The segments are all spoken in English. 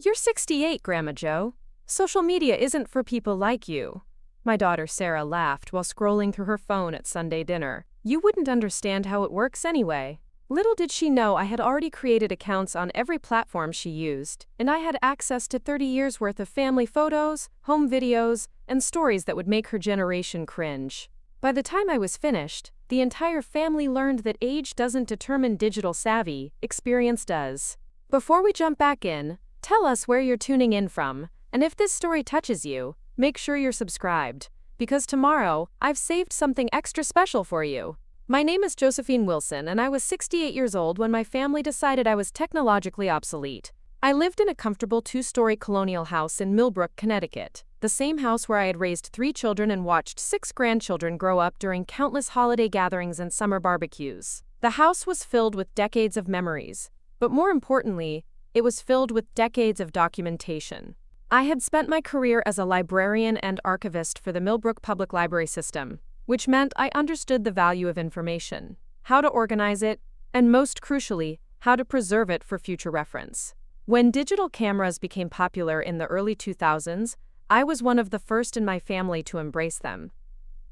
You're 68, Grandma Joe. Social media isn't for people like you. My daughter Sarah laughed while scrolling through her phone at Sunday dinner. You wouldn't understand how it works anyway. Little did she know I had already created accounts on every platform she used, and I had access to 30 years' worth of family photos, home videos, and stories that would make her generation cringe. By the time I was finished, the entire family learned that age doesn't determine digital savvy, experience does. Before we jump back in, tell us where you're tuning in from, and if this story touches you, make sure you're subscribed, because tomorrow, I've saved something extra special for you. My name is Josephine Wilson, and I was 68 years old when my family decided I was technologically obsolete. I lived in a comfortable 2-story colonial house in Millbrook, Connecticut, the same house where I had raised 3 children and watched 6 grandchildren grow up during countless holiday gatherings and summer barbecues. The house was filled with decades of memories, but more importantly, it was filled with decades of documentation. I had spent my career as a librarian and archivist for the Millbrook Public Library System, which meant I understood the value of information, how to organize it, and most crucially, how to preserve it for future reference. When digital cameras became popular in the early 2000s, I was one of the first in my family to embrace them.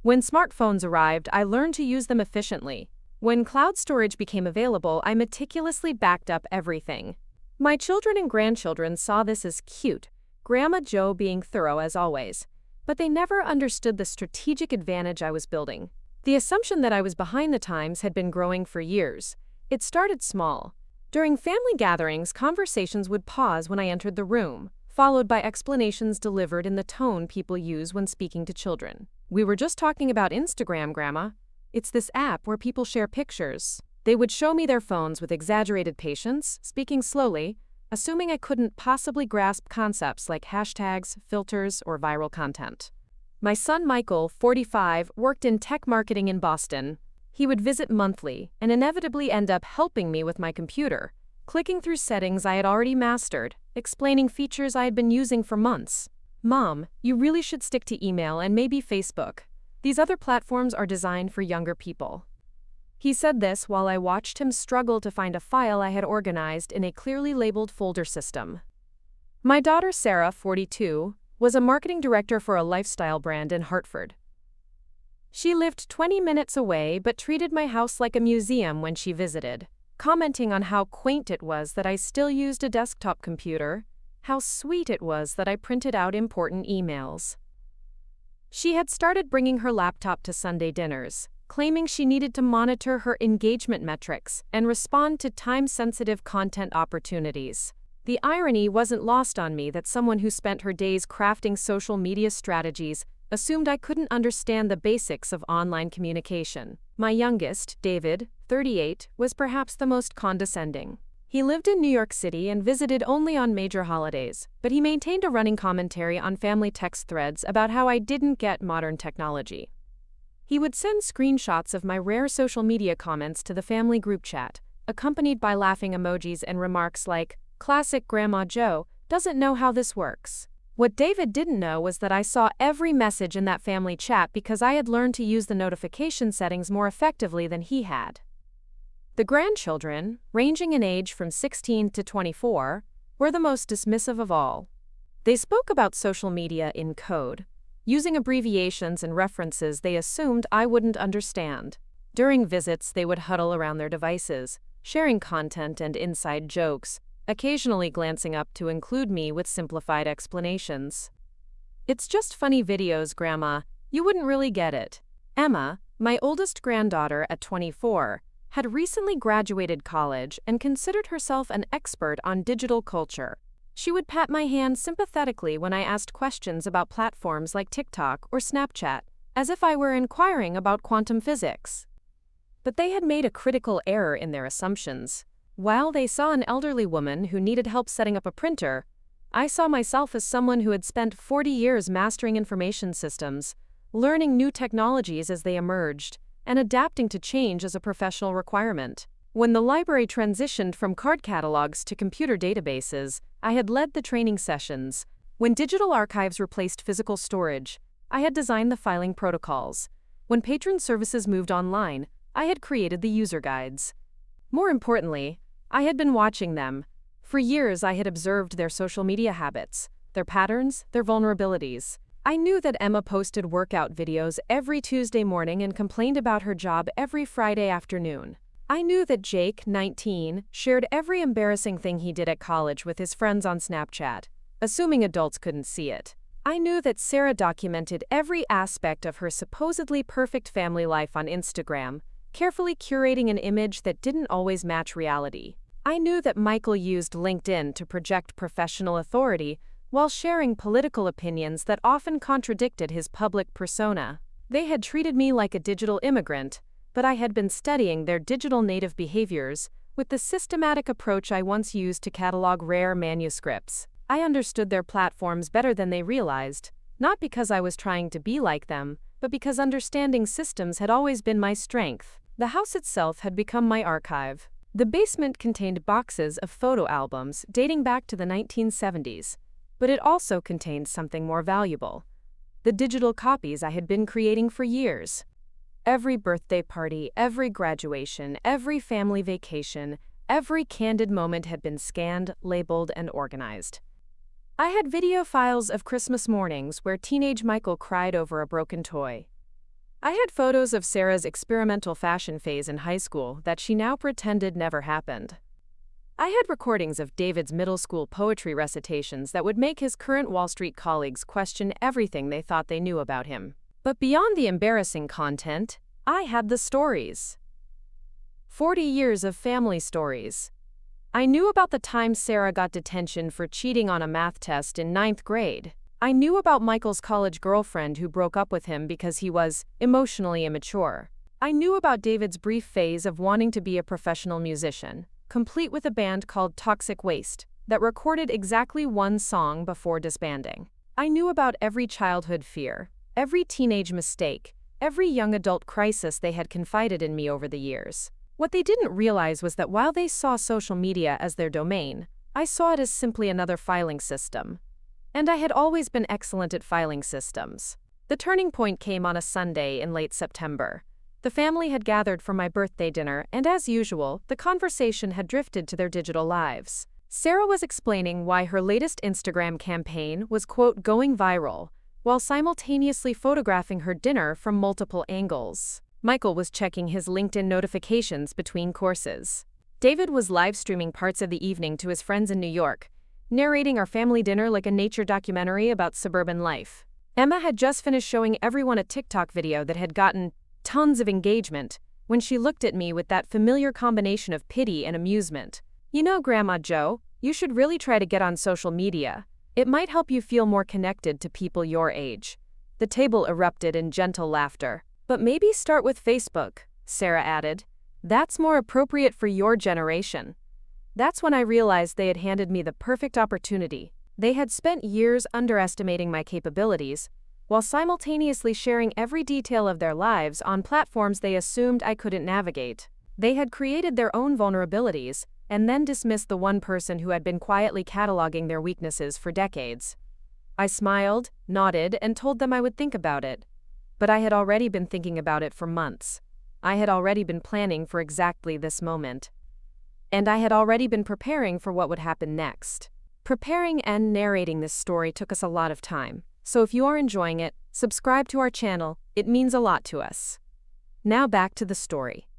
When smartphones arrived, I learned to use them efficiently. When cloud storage became available, I meticulously backed up everything. My children and grandchildren saw this as cute, Grandma Joe being thorough as always, but they never understood the strategic advantage I was building. The assumption that I was behind the times had been growing for years. It started small. During family gatherings, conversations would pause when I entered the room, followed by explanations delivered in the tone people use when speaking to children. We were just talking about Instagram, Grandma. It's this app where people share pictures. They would show me their phones with exaggerated patience, speaking slowly, assuming I couldn't possibly grasp concepts like hashtags, filters, or viral content. My son Michael, 45, worked in tech marketing in Boston. He would visit monthly and inevitably end up helping me with my computer, clicking through settings I had already mastered, explaining features I had been using for months. Mom, you really should stick to email and maybe Facebook. These other platforms are designed for younger people. He said this while I watched him struggle to find a file I had organized in a clearly labeled folder system. My daughter Sarah, 42, was a marketing director for a lifestyle brand in Hartford. She lived 20 minutes away but treated my house like a museum when she visited, commenting on how quaint it was that I still used a desktop computer, how sweet it was that I printed out important emails. She had started bringing her laptop to Sunday dinners, claiming she needed to monitor her engagement metrics and respond to time-sensitive content opportunities. The irony wasn't lost on me that someone who spent her days crafting social media strategies assumed I couldn't understand the basics of online communication. My youngest, David, 38, was perhaps the most condescending. He lived in New York City and visited only on major holidays, but he maintained a running commentary on family text threads about how I didn't get modern technology. He would send screenshots of my rare social media comments to the family group chat, accompanied by laughing emojis and remarks like, "Classic Grandma Joe, doesn't know how this works." What David didn't know was that I saw every message in that family chat because I had learned to use the notification settings more effectively than he had. The grandchildren, ranging in age from 16 to 24, were the most dismissive of all. They spoke about social media in code, using abbreviations and references they assumed I wouldn't understand. During visits, they would huddle around their devices, sharing content and inside jokes, occasionally glancing up to include me with simplified explanations. "It's just funny videos, Grandma. You wouldn't really get it." Emma, my oldest granddaughter at 24, had recently graduated college and considered herself an expert on digital culture. She would pat my hand sympathetically when I asked questions about platforms like TikTok or Snapchat, as if I were inquiring about quantum physics. But they had made a critical error in their assumptions. While they saw an elderly woman who needed help setting up a printer, I saw myself as someone who had spent 40 years mastering information systems, learning new technologies as they emerged, and adapting to change as a professional requirement. When the library transitioned from card catalogs to computer databases, I had led the training sessions. When digital archives replaced physical storage, I had designed the filing protocols. When patron services moved online, I had created the user guides. More importantly, I had been watching them, For years, I had observed their social media habits, their patterns, their vulnerabilities. I knew that Emma posted workout videos every Tuesday morning and complained about her job every Friday afternoon. I knew that Jake, 19, shared every embarrassing thing he did at college with his friends on Snapchat, assuming adults couldn't see it. I knew that Sarah documented every aspect of her supposedly perfect family life on Instagram, carefully curating an image that didn't always match reality. I knew that Michael used LinkedIn to project professional authority while sharing political opinions that often contradicted his public persona. They had treated me like a digital immigrant, but I had been studying their digital native behaviors with the systematic approach I once used to catalog rare manuscripts. I understood their platforms better than they realized, not because I was trying to be like them, but because understanding systems had always been my strength. The house itself had become my archive. The basement contained boxes of photo albums dating back to the 1970s, but it also contained something more valuable: the digital copies I had been creating for years. Every birthday party, every graduation, every family vacation, every candid moment had been scanned, labeled, and organized. I had video files of Christmas mornings where teenage Michael cried over a broken toy. I had photos of Sarah's experimental fashion phase in high school that she now pretended never happened. I had recordings of David's middle school poetry recitations that would make his current Wall Street colleagues question everything they thought they knew about him. But beyond the embarrassing content, I had the stories. 40 years of family stories. I knew about the time Sarah got detention for cheating on a math test in 9th grade. I knew about Michael's college girlfriend who broke up with him because he was emotionally immature. I knew about David's brief phase of wanting to be a professional musician, complete with a band called Toxic Waste, that recorded exactly one song before disbanding. I knew about every childhood fear, every teenage mistake, every young adult crisis they had confided in me over the years. What they didn't realize was that while they saw social media as their domain, I saw it as simply another filing system. And I had always been excellent at filing systems. The turning point came on a Sunday in late September. The family had gathered for my birthday dinner, and as usual, the conversation had drifted to their digital lives. Sarah was explaining why her latest Instagram campaign was, quote, going viral, while simultaneously photographing her dinner from multiple angles. Michael was checking his LinkedIn notifications between courses. David was live streaming parts of the evening to his friends in New York, narrating our family dinner like a nature documentary about suburban life. Emma had just finished showing everyone a TikTok video that had gotten tons of engagement when she looked at me with that familiar combination of pity and amusement. You know, Grandma Jo, you should really try to get on social media. It might help you feel more connected to people your age. The table erupted in gentle laughter. But maybe start with Facebook, Sarah added. That's more appropriate for your generation. That's when I realized they had handed me the perfect opportunity. They had spent years underestimating my capabilities, while simultaneously sharing every detail of their lives on platforms they assumed I couldn't navigate. They had created their own vulnerabilities, and then dismissed the one person who had been quietly cataloging their weaknesses for decades. I smiled, nodded, and told them I would think about it. But I had already been thinking about it for months. I had already been planning for exactly this moment. And I had already been preparing for what would happen next. Preparing and narrating this story took us a lot of time. So if you are enjoying it, subscribe to our channel, it means a lot to us. Now back to the story.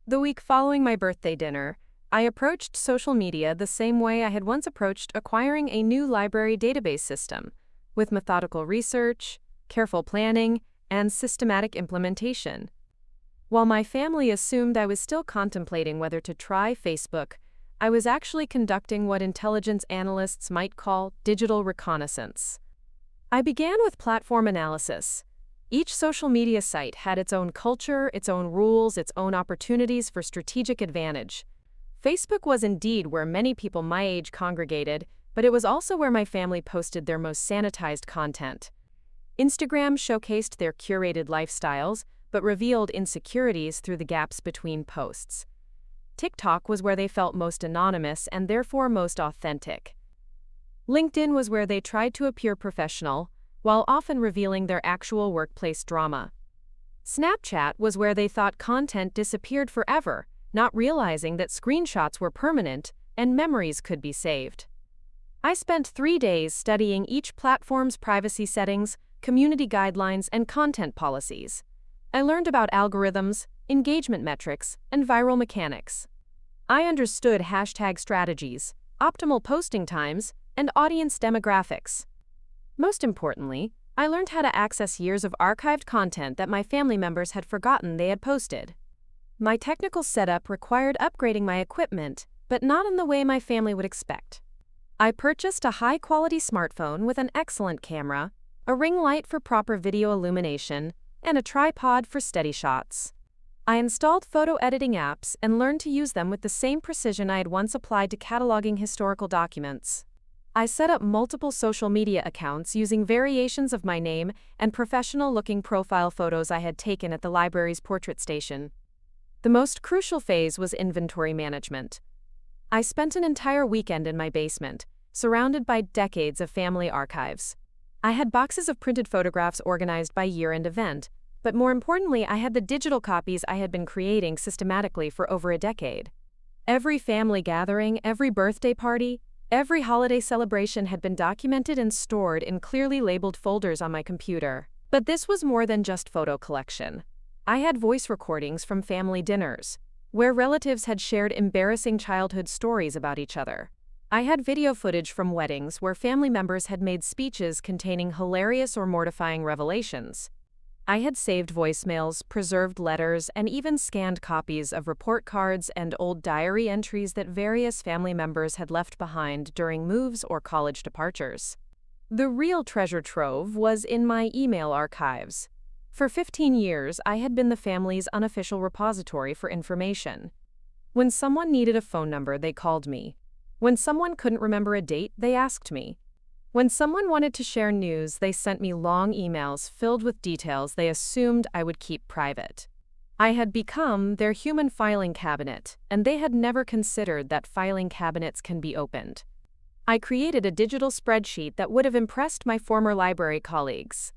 The week following my birthday dinner, I approached social media the same way I had once approached acquiring a new library database system, with methodical research, careful planning, and systematic implementation. While my family assumed I was still contemplating whether to try Facebook, I was actually conducting what intelligence analysts might call digital reconnaissance. I began with platform analysis. Each social media site had its own culture, its own rules, its own opportunities for strategic advantage. Facebook was indeed where many people my age congregated, but it was also where my family posted their most sanitized content. Instagram showcased their curated lifestyles, but revealed insecurities through the gaps between posts. TikTok was where they felt most anonymous and therefore most authentic. LinkedIn was where they tried to appear professional, while often revealing their actual workplace drama. Snapchat was where they thought content disappeared forever, not realizing that screenshots were permanent and memories could be saved. I spent 3 days studying each platform's privacy settings, community guidelines, and content policies. I learned about algorithms, engagement metrics, and viral mechanics. I understood hashtag strategies, optimal posting times, and audience demographics. Most importantly, I learned how to access years of archived content that my family members had forgotten they had posted. My technical setup required upgrading my equipment, but not in the way my family would expect. I purchased a high-quality smartphone with an excellent camera, a ring light for proper video illumination, and a tripod for steady shots. I installed photo editing apps and learned to use them with the same precision I had once applied to cataloging historical documents. I set up multiple social media accounts using variations of my name and professional-looking profile photos I had taken at the library's portrait station. The most crucial phase was inventory management. I spent an entire weekend in my basement, surrounded by decades of family archives. I had boxes of printed photographs organized by year and event, but more importantly, I had the digital copies I had been creating systematically for over a decade. Every family gathering, every birthday party, every holiday celebration had been documented and stored in clearly labeled folders on my computer. But this was more than just photo collection. I had voice recordings from family dinners, where relatives had shared embarrassing childhood stories about each other. I had video footage from weddings where family members had made speeches containing hilarious or mortifying revelations. I had saved voicemails, preserved letters, and even scanned copies of report cards and old diary entries that various family members had left behind during moves or college departures. The real treasure trove was in my email archives. For 15 years, I had been the family's unofficial repository for information. When someone needed a phone number, they called me. When someone couldn't remember a date, they asked me. When someone wanted to share news, they sent me long emails filled with details they assumed I would keep private. I had become their human filing cabinet, and they had never considered that filing cabinets can be opened. I created a digital spreadsheet that would have impressed my former library colleagues.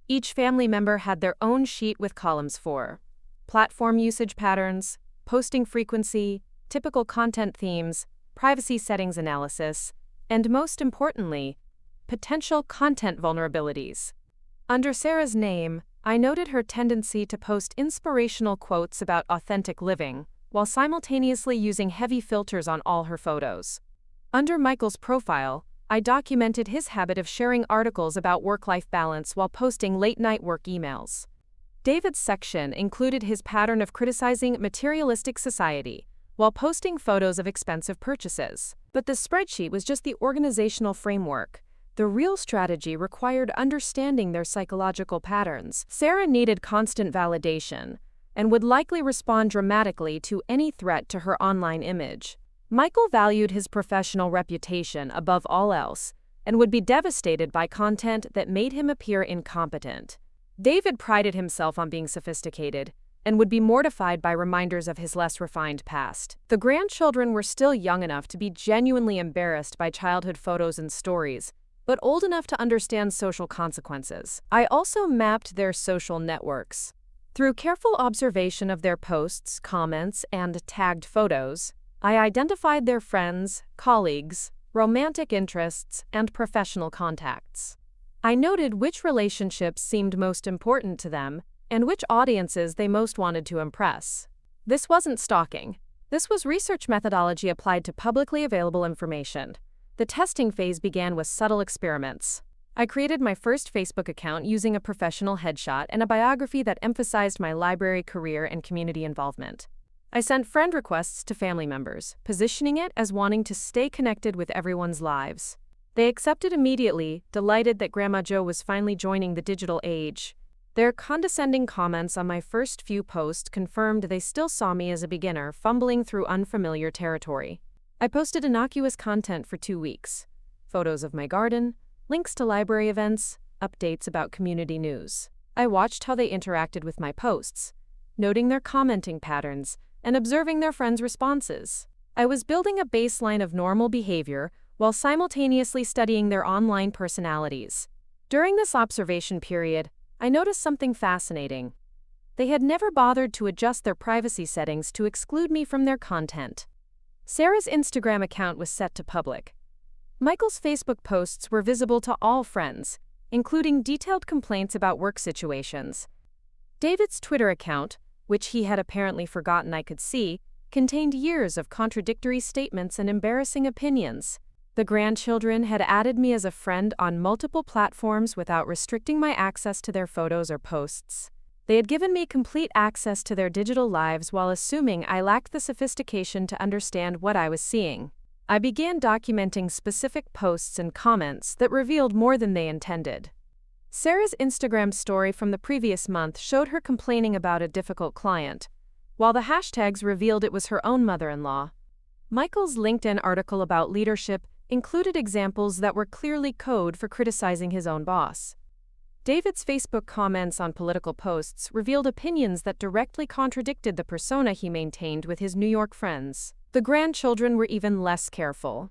Each family member had their own sheet with columns for platform usage patterns, posting frequency, typical content themes, privacy settings analysis, and most importantly, potential content vulnerabilities. Under Sarah's name, I noted her tendency to post inspirational quotes about authentic living, while simultaneously using heavy filters on all her photos. Under Michael's profile, I documented his habit of sharing articles about work-life balance while posting late-night work emails. David's section included his pattern of criticizing materialistic society, while posting photos of expensive purchases. But the spreadsheet was just the organizational framework. The real strategy required understanding their psychological patterns. Sarah needed constant validation and would likely respond dramatically to any threat to her online image. Michael valued his professional reputation above all else and would be devastated by content that made him appear incompetent. David prided himself on being sophisticated and would be mortified by reminders of his less refined past. The grandchildren were still young enough to be genuinely embarrassed by childhood photos and stories, but old enough to understand social consequences. I also mapped their social networks. Through careful observation of their posts, comments, and tagged photos, I identified their friends, colleagues, romantic interests, and professional contacts. I noted which relationships seemed most important to them and which audiences they most wanted to impress. This wasn't stalking. This was research methodology applied to publicly available information. The testing phase began with subtle experiments. I created my first Facebook account using a professional headshot and a biography that emphasized my library career and community involvement. I sent friend requests to family members, positioning it as wanting to stay connected with everyone's lives. They accepted immediately, delighted that Grandma Jo was finally joining the digital age. Their condescending comments on my first few posts confirmed they still saw me as a beginner fumbling through unfamiliar territory. I posted innocuous content for 2 weeks. Photos of my garden, links to library events, updates about community news. I watched how they interacted with my posts, noting their commenting patterns and observing their friends' responses. I was building a baseline of normal behavior while simultaneously studying their online personalities. During this observation period, I noticed something fascinating. They had never bothered to adjust their privacy settings to exclude me from their content. Sarah's Instagram account was set to public. Michael's Facebook posts were visible to all friends, including detailed complaints about work situations. David's Twitter account, which he had apparently forgotten I could see, contained years of contradictory statements and embarrassing opinions. The grandchildren had added me as a friend on multiple platforms without restricting my access to their photos or posts. They had given me complete access to their digital lives while assuming I lacked the sophistication to understand what I was seeing. I began documenting specific posts and comments that revealed more than they intended. Sarah's Instagram story from the previous month showed her complaining about a difficult client, while the hashtags revealed it was her own mother-in-law. Michael's LinkedIn article about leadership included examples that were clearly code for criticizing his own boss. David's Facebook comments on political posts revealed opinions that directly contradicted the persona he maintained with his New York friends. The grandchildren were even less careful.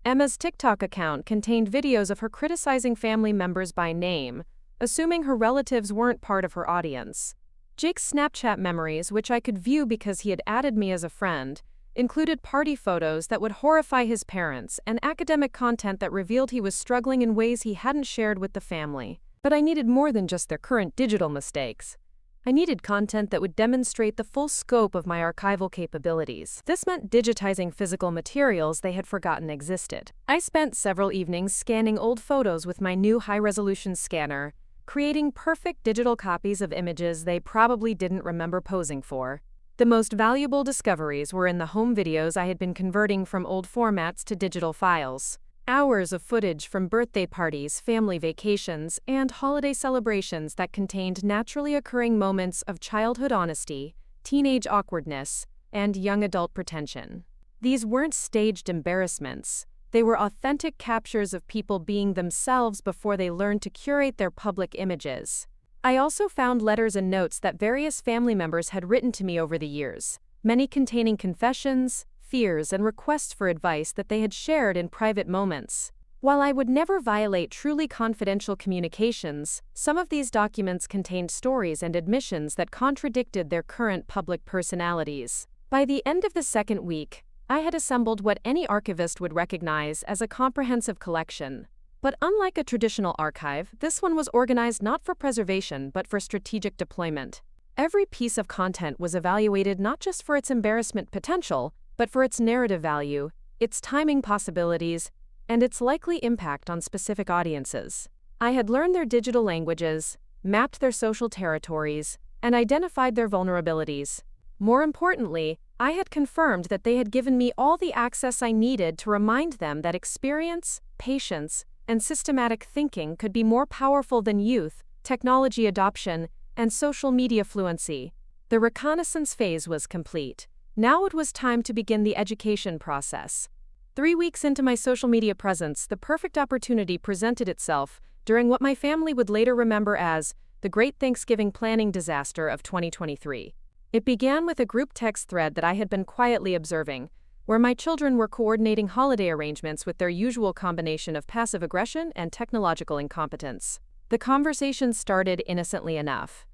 Emma's TikTok account contained videos of her criticizing family members by name, assuming her relatives weren't part of her audience. Jake's Snapchat memories, which I could view because he had added me as a friend, included party photos that would horrify his parents and academic content that revealed he was struggling in ways he hadn't shared with the family. But I needed more than just their current digital mistakes. I needed content that would demonstrate the full scope of my archival capabilities. This meant digitizing physical materials they had forgotten existed. I spent several evenings scanning old photos with my new high-resolution scanner, creating perfect digital copies of images they probably didn't remember posing for. The most valuable discoveries were in the home videos I had been converting from old formats to digital files. Hours of footage from birthday parties, family vacations, and holiday celebrations that contained naturally occurring moments of childhood honesty, teenage awkwardness, and young adult pretension. These weren't staged embarrassments. They were authentic captures of people being themselves before they learned to curate their public images. I also found letters and notes that various family members had written to me over the years, many containing confessions, fears, and requests for advice that they had shared in private moments. While I would never violate truly confidential communications, some of these documents contained stories and admissions that contradicted their current public personalities. By the end of the second week, I had assembled what any archivist would recognize as a comprehensive collection. But unlike a traditional archive, this one was organized not for preservation but for strategic deployment. Every piece of content was evaluated not just for its embarrassment potential, but for its narrative value, its timing possibilities, and its likely impact on specific audiences. I had learned their digital languages, mapped their social territories, and identified their vulnerabilities. More importantly, I had confirmed that they had given me all the access I needed to remind them that experience, patience, and systematic thinking could be more powerful than youth, technology adoption, and social media fluency. The reconnaissance phase was complete. Now it was time to begin the education process. 3 weeks into my social media presence, the perfect opportunity presented itself during what my family would later remember as the Great Thanksgiving Planning Disaster of 2023. It began with a group text thread that I had been quietly observing, where my children were coordinating holiday arrangements with their usual combination of passive aggression and technological incompetence. The conversation started innocently enough.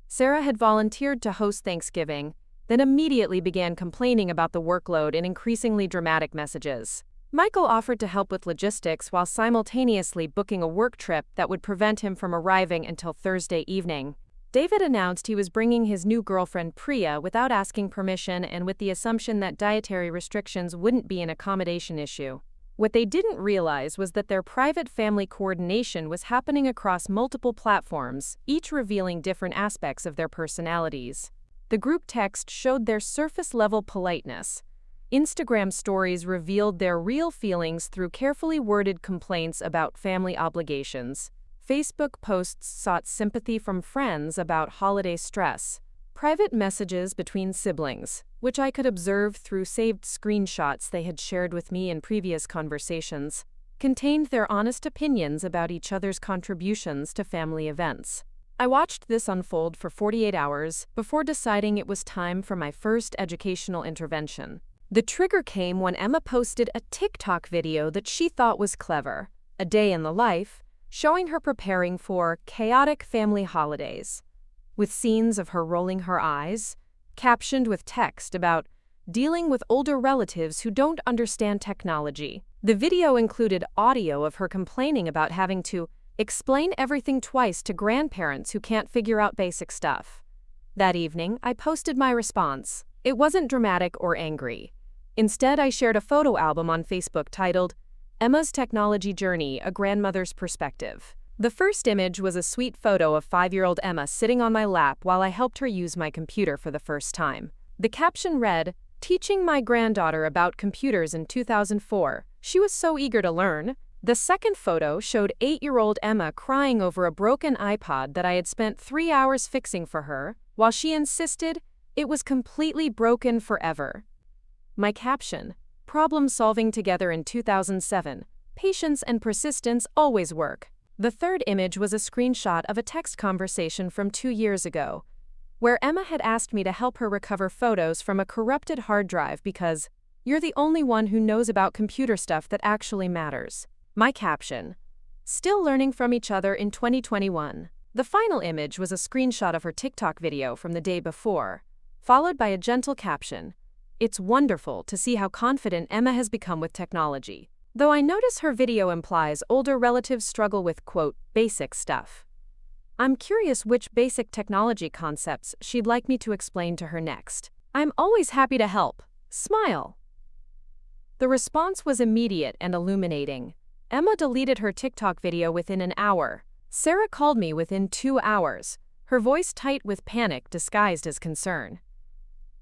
Sarah had volunteered to host Thanksgiving, then immediately began complaining about the workload in increasingly dramatic messages. Michael offered to help with logistics while simultaneously booking a work trip that would prevent him from arriving until Thursday evening. David announced he was bringing his new girlfriend Priya without asking permission and with the assumption that dietary restrictions wouldn't be an accommodation issue. What they didn't realize was that their private family coordination was happening across multiple platforms, each revealing different aspects of their personalities. The group text showed their surface-level politeness. Instagram stories revealed their real feelings through carefully worded complaints about family obligations. Facebook posts sought sympathy from friends about holiday stress. Private messages between siblings, which I could observe through saved screenshots they had shared with me in previous conversations, contained their honest opinions about each other's contributions to family events. I watched this unfold for 48 hours before deciding it was time for my first educational intervention. The trigger came when Emma posted a TikTok video that she thought was clever, a day in the life, showing her preparing for chaotic family holidays, with scenes of her rolling her eyes, captioned with text about dealing with older relatives who don't understand technology. The video included audio of her complaining about having to explain everything twice to grandparents who can't figure out basic stuff. That evening, I posted my response. It wasn't dramatic or angry. Instead, I shared a photo album on Facebook titled, Emma's Technology Journey, A Grandmother's Perspective. The first image was a sweet photo of 5-year-old Emma sitting on my lap while I helped her use my computer for the first time. The caption read, Teaching my granddaughter about computers in 2004. She was so eager to learn. The second photo showed 8-year-old Emma crying over a broken iPod that I had spent 3 hours fixing for her, while she insisted it was completely broken forever. My caption, Problem solving together in 2007. Patience and persistence always work. The third image was a screenshot of a text conversation from 2 years ago, where Emma had asked me to help her recover photos from a corrupted hard drive because you're the only one who knows about computer stuff that actually matters. My caption, Still learning from each other in 2021. The final image was a screenshot of her TikTok video from the day before, followed by a gentle caption, It's wonderful to see how confident Emma has become with technology. Though I notice her video implies older relatives struggle with, quote, basic stuff. I'm curious which basic technology concepts she'd like me to explain to her next. I'm always happy to help. Smile. The response was immediate and illuminating. Emma deleted her TikTok video within an hour. Sarah called me within 2 hours, her voice tight with panic disguised as concern.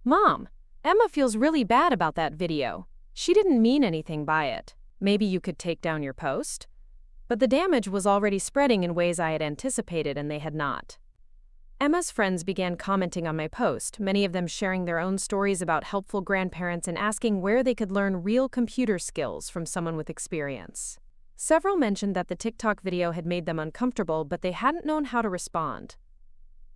Mom, Emma feels really bad about that video. She didn't mean anything by it. Maybe you could take down your post? But the damage was already spreading in ways I had anticipated and they had not. Emma's friends began commenting on my post, many of them sharing their own stories about helpful grandparents and asking where they could learn real computer skills from someone with experience. Several mentioned that the TikTok video had made them uncomfortable, but they hadn't known how to respond.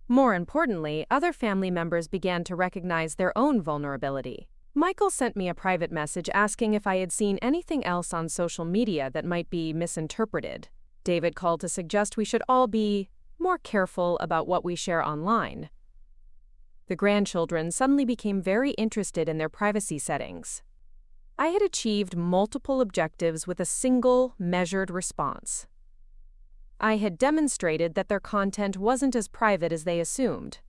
More importantly, other family members began to recognize their own vulnerability. Michael sent me a private message asking if I had seen anything else on social media that might be misinterpreted. David called to suggest we should all be more careful about what we share online. The grandchildren suddenly became very interested in their privacy settings. I had achieved multiple objectives with a single, measured response. I had demonstrated that their content wasn't as private as they assumed.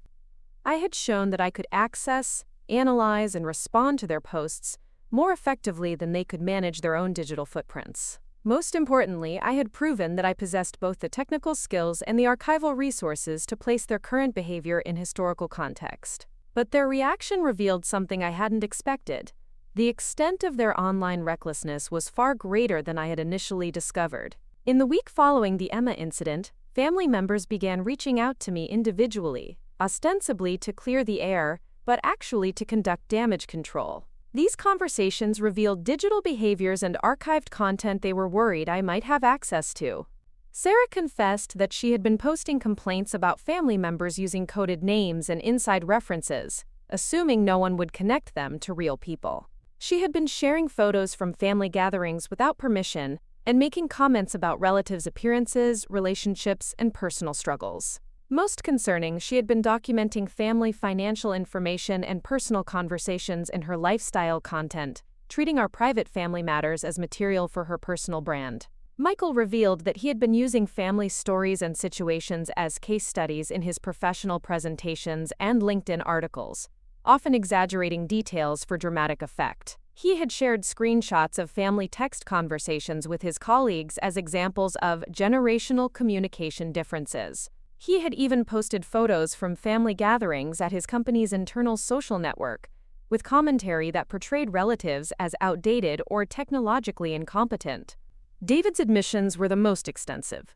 I had shown that I could access, analyze, and respond to their posts more effectively than they could manage their own digital footprints. Most importantly, I had proven that I possessed both the technical skills and the archival resources to place their current behavior in historical context. But their reaction revealed something I hadn't expected. The extent of their online recklessness was far greater than I had initially discovered. In the week following the Emma incident, family members began reaching out to me individually, ostensibly to clear the air, but actually to conduct damage control. These conversations revealed digital behaviors and archived content they were worried I might have access to. Sarah confessed that she had been posting complaints about family members using coded names and inside references, assuming no one would connect them to real people. She had been sharing photos from family gatherings without permission and making comments about relatives' appearances, relationships, and personal struggles. Most concerning, she had been documenting family financial information and personal conversations in her lifestyle content, treating our private family matters as material for her personal brand. Michael revealed that he had been using family stories and situations as case studies in his professional presentations and LinkedIn articles, often exaggerating details for dramatic effect. He had shared screenshots of family text conversations with his colleagues as examples of generational communication differences. He had even posted photos from family gatherings at his company's internal social network, with commentary that portrayed relatives as outdated or technologically incompetent. David's admissions were the most extensive.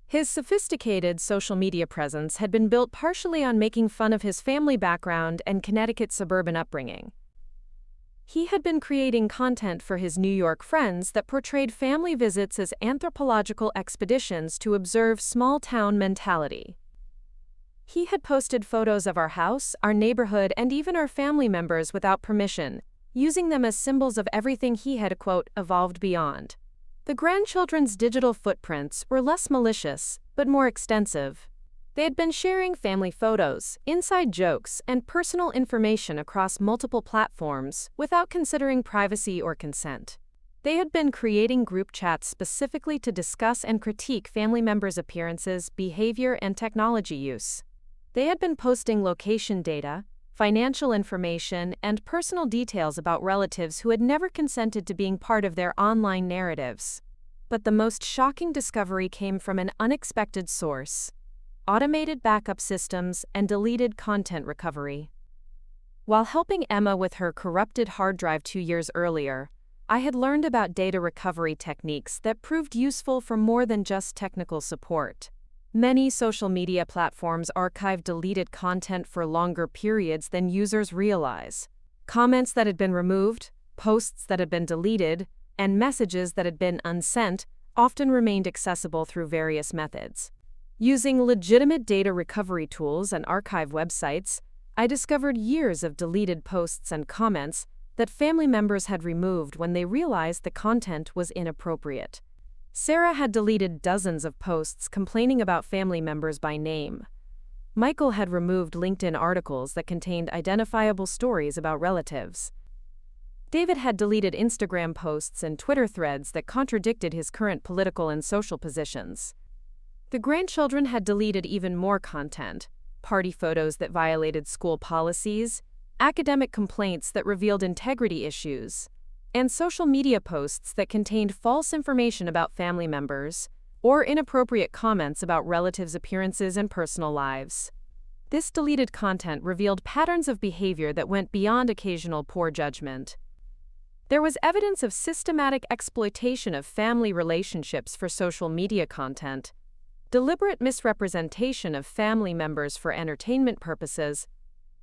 His sophisticated social media presence had been built partially on making fun of his family background and Connecticut's suburban upbringing. He had been creating content for his New York friends that portrayed family visits as anthropological expeditions to observe small-town mentality. He had posted photos of our house, our neighborhood, and even our family members without permission, using them as symbols of everything he had, quote, evolved beyond. The grandchildren's digital footprints were less malicious, but more extensive. They had been sharing family photos, inside jokes, and personal information across multiple platforms without considering privacy or consent. They had been creating group chats specifically to discuss and critique family members' appearances, behavior, and technology use. They had been posting location data, financial information, and personal details about relatives who had never consented to being part of their online narratives. But the most shocking discovery came from an unexpected source: automated backup systems and deleted content recovery. While helping Emma with her corrupted hard drive 2 years earlier, I had learned about data recovery techniques that proved useful for more than just technical support. Many social media platforms archive deleted content for longer periods than users realize. Comments that had been removed, posts that had been deleted, and messages that had been unsent often remained accessible through various methods. Using legitimate data recovery tools and archive websites, I discovered years of deleted posts and comments that family members had removed when they realized the content was inappropriate. Sarah had deleted dozens of posts complaining about family members by name. Michael had removed LinkedIn articles that contained identifiable stories about relatives. David had deleted Instagram posts and Twitter threads that contradicted his current political and social positions. The grandchildren had deleted even more content: party photos that violated school policies, academic complaints that revealed integrity issues, and social media posts that contained false information about family members or inappropriate comments about relatives' appearances and personal lives. This deleted content revealed patterns of behavior that went beyond occasional poor judgment. There was evidence of systematic exploitation of family relationships for social media content, deliberate misrepresentation of family members for entertainment purposes,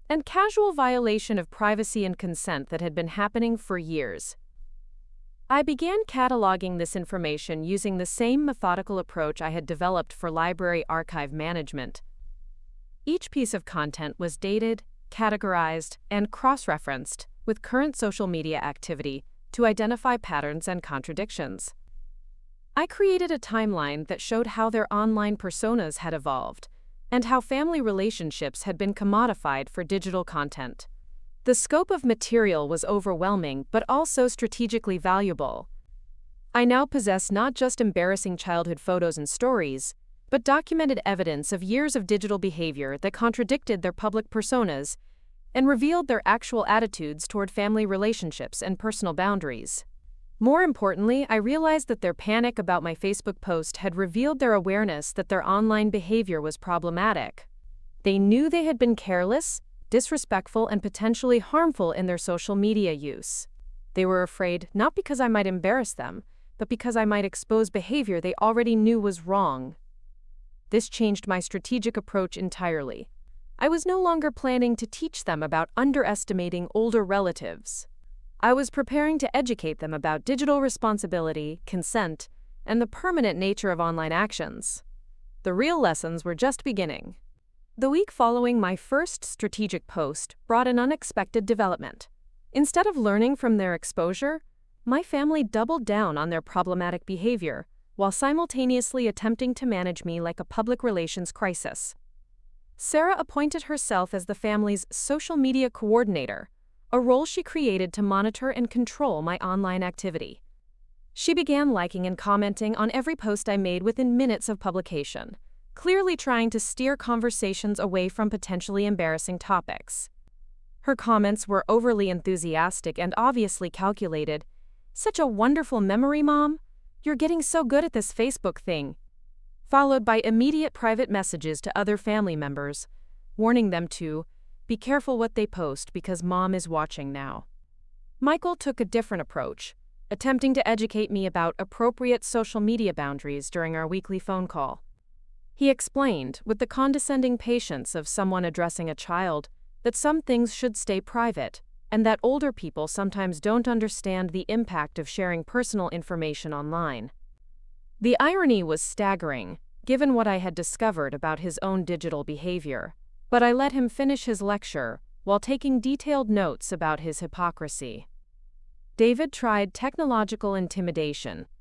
and casual violation of privacy and consent that had been happening for years. I began cataloging this information using the same methodical approach I had developed for library archive management. Each piece of content was dated, categorized, and cross-referenced with current social media activity to identify patterns and contradictions. I created a timeline that showed how their online personas had evolved and how family relationships had been commodified for digital content. The scope of material was overwhelming but also strategically valuable. I now possess not just embarrassing childhood photos and stories, but documented evidence of years of digital behavior that contradicted their public personas and revealed their actual attitudes toward family relationships and personal boundaries. More importantly, I realized that their panic about my Facebook post had revealed their awareness that their online behavior was problematic. They knew they had been careless, disrespectful, and potentially harmful in their social media use. They were afraid not because I might embarrass them, but because I might expose behavior they already knew was wrong. This changed my strategic approach entirely. I was no longer planning to teach them about underestimating older relatives. I was preparing to educate them about digital responsibility, consent, and the permanent nature of online actions. The real lessons were just beginning. The week following my first strategic post brought an unexpected development. Instead of learning from their exposure, my family doubled down on their problematic behavior while simultaneously attempting to manage me like a public relations crisis. Sarah appointed herself as the family's social media coordinator, a role she created to monitor and control my online activity. She began liking and commenting on every post I made within minutes of publication, clearly trying to steer conversations away from potentially embarrassing topics. Her comments were overly enthusiastic and obviously calculated. "Such a wonderful memory, Mom. You're getting so good at this Facebook thing," followed by immediate private messages to other family members, warning them to be careful what they post because Mom is watching now. Michael took a different approach, attempting to educate me about appropriate social media boundaries during our weekly phone call. He explained, with the condescending patience of someone addressing a child, that some things should stay private, and that older people sometimes don't understand the impact of sharing personal information online. The irony was staggering, given what I had discovered about his own digital behavior, but I let him finish his lecture while taking detailed notes about his hypocrisy. David tried technological intimidation,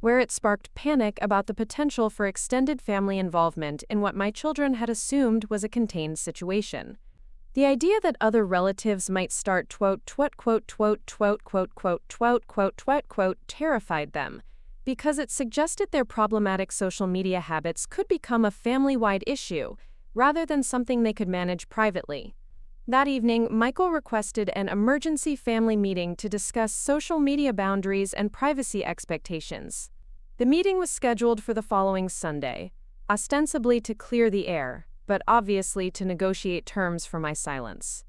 where it sparked panic about the potential for extended family involvement in what my children had assumed was a contained situation. The idea that other relatives might start terrified them, because it suggested their problematic social media habits could become a family-wide issue, rather than something they could manage privately. That evening, Michael requested an emergency family meeting to discuss social media boundaries and privacy expectations. The meeting was scheduled for the following Sunday, ostensibly to clear the air, but obviously to negotiate terms for my silence.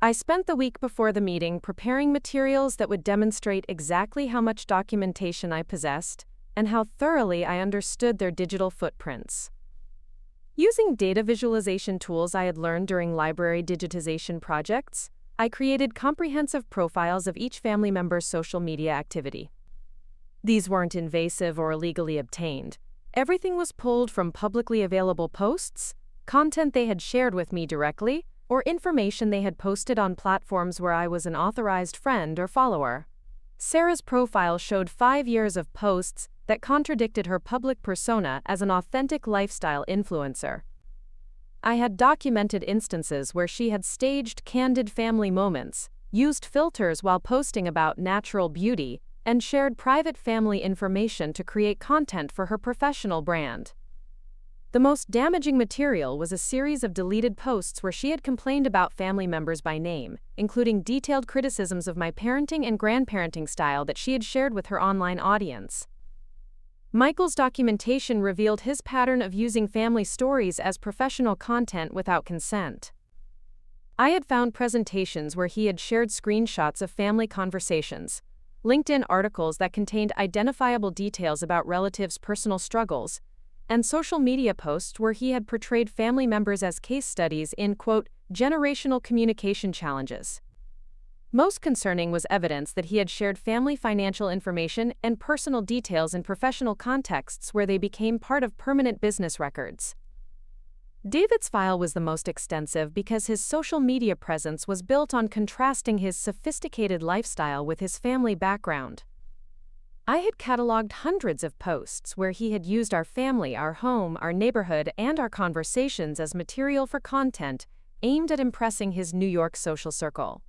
I spent the week before the meeting preparing materials that would demonstrate exactly how much documentation I possessed and how thoroughly I understood their digital footprints. Using data visualization tools I had learned during library digitization projects, I created comprehensive profiles of each family member's social media activity. These weren't invasive or illegally obtained. Everything was pulled from publicly available posts, content they had shared with me directly, or information they had posted on platforms where I was an authorized friend or follower. Sarah's profile showed 5 years of posts that contradicted her public persona as an authentic lifestyle influencer. I had documented instances where she had staged candid family moments, used filters while posting about natural beauty, and shared private family information to create content for her professional brand. The most damaging material was a series of deleted posts where she had complained about family members by name, including detailed criticisms of my parenting and grandparenting style that she had shared with her online audience. Michael's documentation revealed his pattern of using family stories as professional content without consent. I had found presentations where he had shared screenshots of family conversations, LinkedIn articles that contained identifiable details about relatives' personal struggles, and social media posts where he had portrayed family members as case studies in, generational communication challenges. Most concerning was evidence that he had shared family financial information and personal details in professional contexts where they became part of permanent business records. David's file was the most extensive because his social media presence was built on contrasting his sophisticated lifestyle with his family background. I had cataloged hundreds of posts where he had used our family, our home, our neighborhood, and our conversations as material for content aimed at impressing his New York social circle.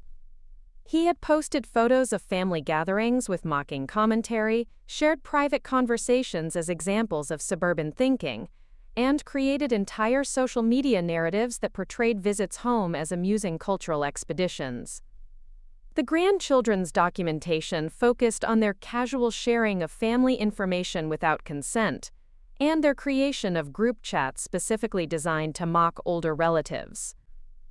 He had posted photos of family gatherings with mocking commentary, shared private conversations as examples of suburban thinking, and created entire social media narratives that portrayed visits home as amusing cultural expeditions. The grandchildren's documentation focused on their casual sharing of family information without consent, and their creation of group chats specifically designed to mock older relatives.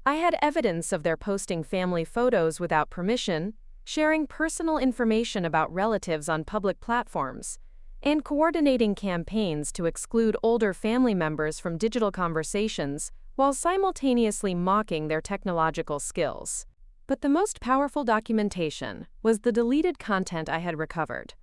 I had evidence of their posting family photos without permission, sharing personal information about relatives on public platforms, and coordinating campaigns to exclude older family members from digital conversations while simultaneously mocking their technological skills. But the most powerful documentation was the deleted content I had recovered.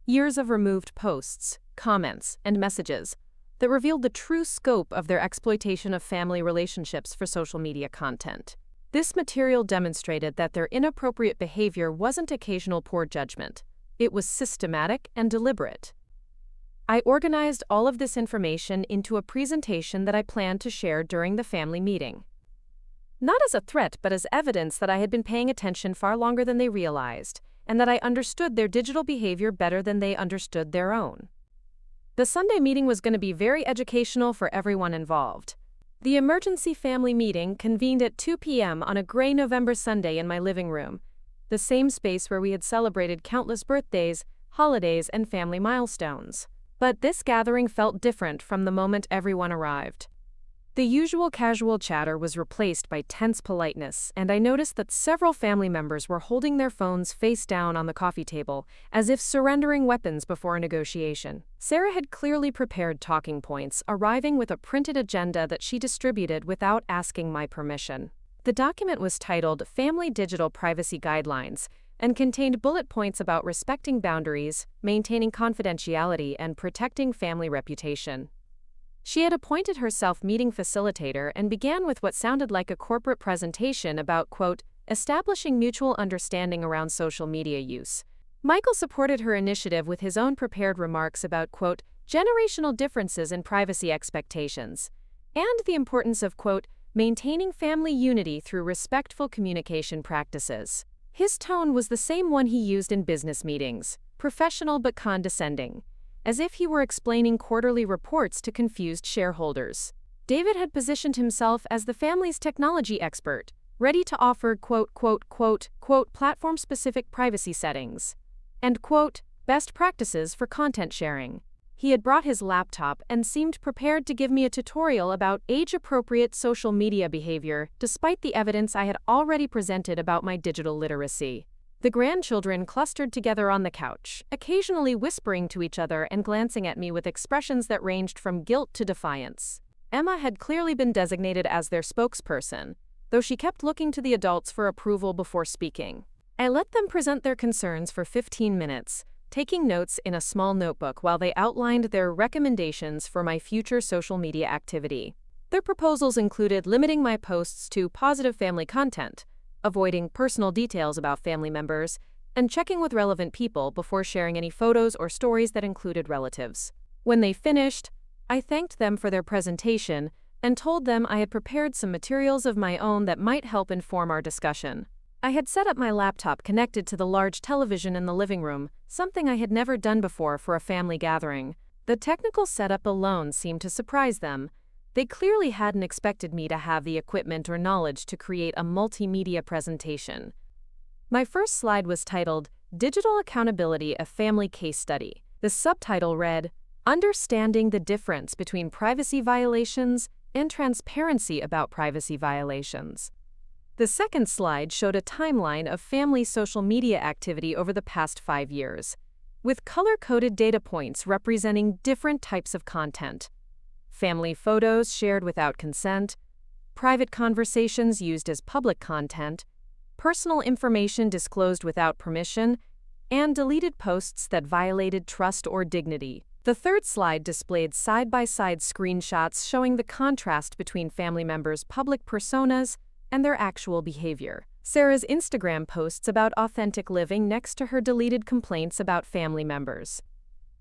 Years of removed posts, comments, and messages that revealed the true scope of their exploitation of family relationships for social media content. This material demonstrated that their inappropriate behavior wasn't occasional poor judgment. It was systematic and deliberate. I organized all of this information into a presentation that I planned to share during the family meeting. Not as a threat, but as evidence that I had been paying attention far longer than they realized, and that I understood their digital behavior better than they understood their own. The Sunday meeting was going to be very educational for everyone involved. The emergency family meeting convened at 2 p.m. on a gray November Sunday in my living room, the same space where we had celebrated countless birthdays, holidays, and family milestones. But this gathering felt different from the moment everyone arrived. The usual casual chatter was replaced by tense politeness, and I noticed that several family members were holding their phones face down on the coffee table, as if surrendering weapons before a negotiation. Sarah had clearly prepared talking points, arriving with a printed agenda that she distributed without asking my permission. The document was titled Family Digital Privacy Guidelines and contained bullet points about respecting boundaries, maintaining confidentiality, and protecting family reputation. She had appointed herself meeting facilitator and began with what sounded like a corporate presentation about, establishing mutual understanding around social media use. Michael supported her initiative with his own prepared remarks about, quote, generational differences in privacy expectations, and the importance of, quote, maintaining family unity through respectful communication practices. His tone was the same one he used in business meetings, professional but condescending, as if he were explaining quarterly reports to confused shareholders. David had positioned himself as the family's technology expert, ready to offer, quote, platform-specific privacy settings, and, quote, best practices for content sharing. He had brought his laptop and seemed prepared to give me a tutorial about age-appropriate social media behavior, despite the evidence I had already presented about my digital literacy. The grandchildren clustered together on the couch, occasionally whispering to each other and glancing at me with expressions that ranged from guilt to defiance. Emma had clearly been designated as their spokesperson, though she kept looking to the adults for approval before speaking. I let them present their concerns for 15 minutes, taking notes in a small notebook while they outlined their recommendations for my future social media activity. Their proposals included limiting my posts to positive family content, avoiding personal details about family members, and checking with relevant people before sharing any photos or stories that included relatives. When they finished, I thanked them for their presentation and told them I had prepared some materials of my own that might help inform our discussion. I had set up my laptop connected to the large television in the living room, something I had never done before for a family gathering. The technical setup alone seemed to surprise them. They clearly hadn't expected me to have the equipment or knowledge to create a multimedia presentation. My first slide was titled, Digital Accountability: A Family Case Study. The subtitle read, Understanding the Difference Between Privacy Violations and Transparency About Privacy Violations. The second slide showed a timeline of family social media activity over the past 5 years, with color-coded data points representing different types of content. Family photos shared without consent, private conversations used as public content, personal information disclosed without permission, and deleted posts that violated trust or dignity. The third slide displayed side-by-side screenshots showing the contrast between family members' public personas and their actual behavior. Sarah's Instagram posts about authentic living next to her deleted complaints about family members.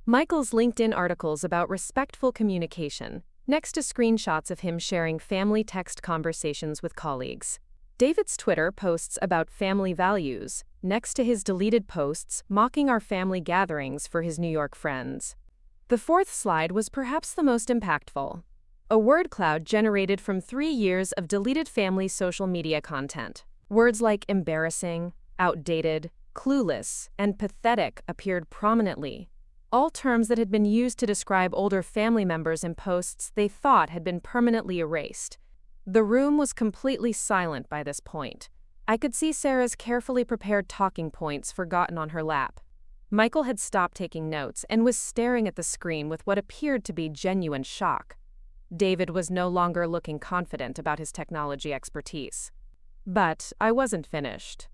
Michael's LinkedIn articles about respectful communication, next to screenshots of him sharing family text conversations with colleagues. David's Twitter posts about family values, next to his deleted posts mocking our family gatherings for his New York friends. The fourth slide was perhaps the most impactful. A word cloud generated from 3 years of deleted family social media content. Words like embarrassing, outdated, clueless, and pathetic appeared prominently, all terms that had been used to describe older family members in posts they thought had been permanently erased. The room was completely silent by this point. I could see Sarah's carefully prepared talking points forgotten on her lap. Michael had stopped taking notes and was staring at the screen with what appeared to be genuine shock. David was no longer looking confident about his technology expertise. But I wasn't finished.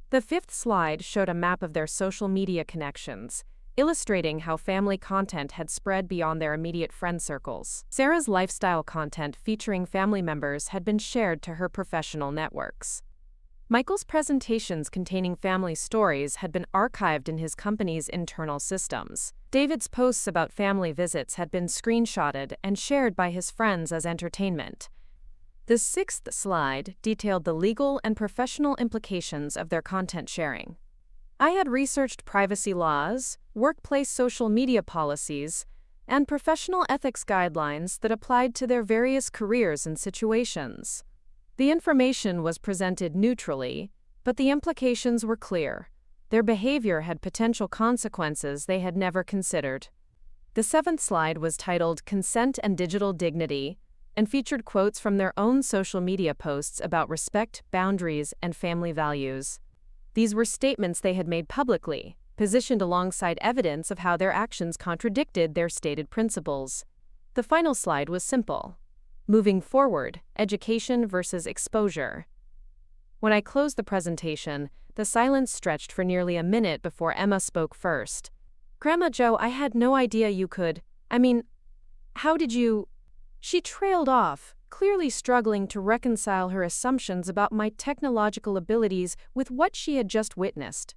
The fifth slide showed a map of their social media connections, illustrating how family content had spread beyond their immediate friend circles. Sarah's lifestyle content featuring family members had been shared to her professional networks. Michael's presentations containing family stories had been archived in his company's internal systems. David's posts about family visits had been screenshotted and shared by his friends as entertainment. The sixth slide detailed the legal and professional implications of their content sharing. I had researched privacy laws, workplace social media policies, and professional ethics guidelines that applied to their various careers and situations. The information was presented neutrally, but the implications were clear. Their behavior had potential consequences they had never considered. The seventh slide was titled Consent and Digital Dignity and featured quotes from their own social media posts about respect, boundaries, and family values. These were statements they had made publicly, positioned alongside evidence of how their actions contradicted their stated principles. The final slide was simple. Moving forward, education versus exposure. When I closed the presentation, the silence stretched for nearly a minute before Emma spoke first. Grandma Jo, I had no idea you could. How did you? She trailed off, clearly struggling to reconcile her assumptions about my technological abilities with what she had just witnessed.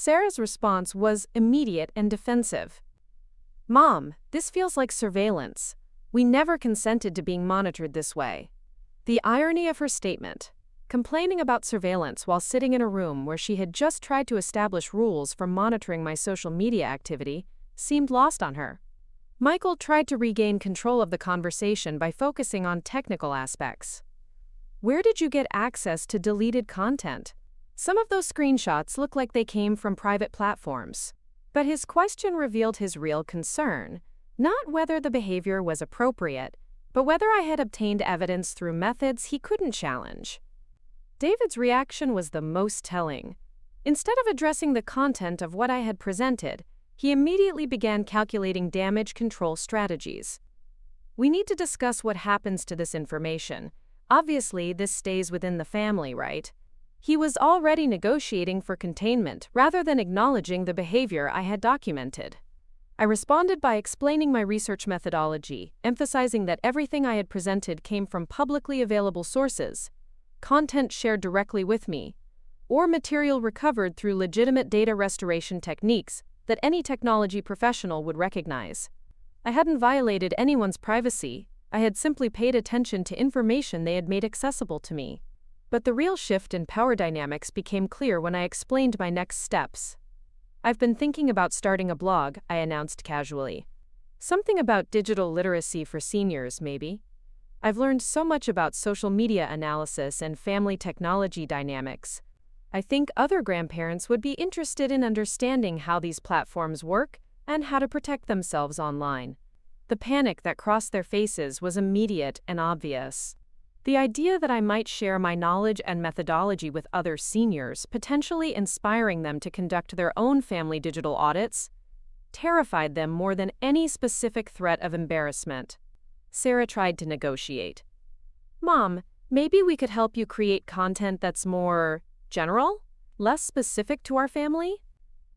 Sarah's response was immediate and defensive. "Mom, this feels like surveillance. We never consented to being monitored this way." The irony of her statement, complaining about surveillance while sitting in a room where she had just tried to establish rules for monitoring my social media activity, seemed lost on her. Michael tried to regain control of the conversation by focusing on technical aspects. "Where did you get access to deleted content? Some of those screenshots look like they came from private platforms." But his question revealed his real concern, not whether the behavior was appropriate, but whether I had obtained evidence through methods he couldn't challenge. David's reaction was the most telling. Instead of addressing the content of what I had presented, he immediately began calculating damage control strategies. "We need to discuss what happens to this information. Obviously, this stays within the family, right?" He was already negotiating for containment rather than acknowledging the behavior I had documented. I responded by explaining my research methodology, emphasizing that everything I had presented came from publicly available sources, content shared directly with me, or material recovered through legitimate data restoration techniques that any technology professional would recognize. I hadn't violated anyone's privacy. I had simply paid attention to information they had made accessible to me. But the real shift in power dynamics became clear when I explained my next steps. "I've been thinking about starting a blog," I announced casually. "Something about digital literacy for seniors, maybe. I've learned so much about social media analysis and family technology dynamics. I think other grandparents would be interested in understanding how these platforms work and how to protect themselves online." The panic that crossed their faces was immediate and obvious. The idea that I might share my knowledge and methodology with other seniors, potentially inspiring them to conduct their own family digital audits, terrified them more than any specific threat of embarrassment. Sarah tried to negotiate. "Mom, maybe we could help you create content that's more general, less specific to our family?"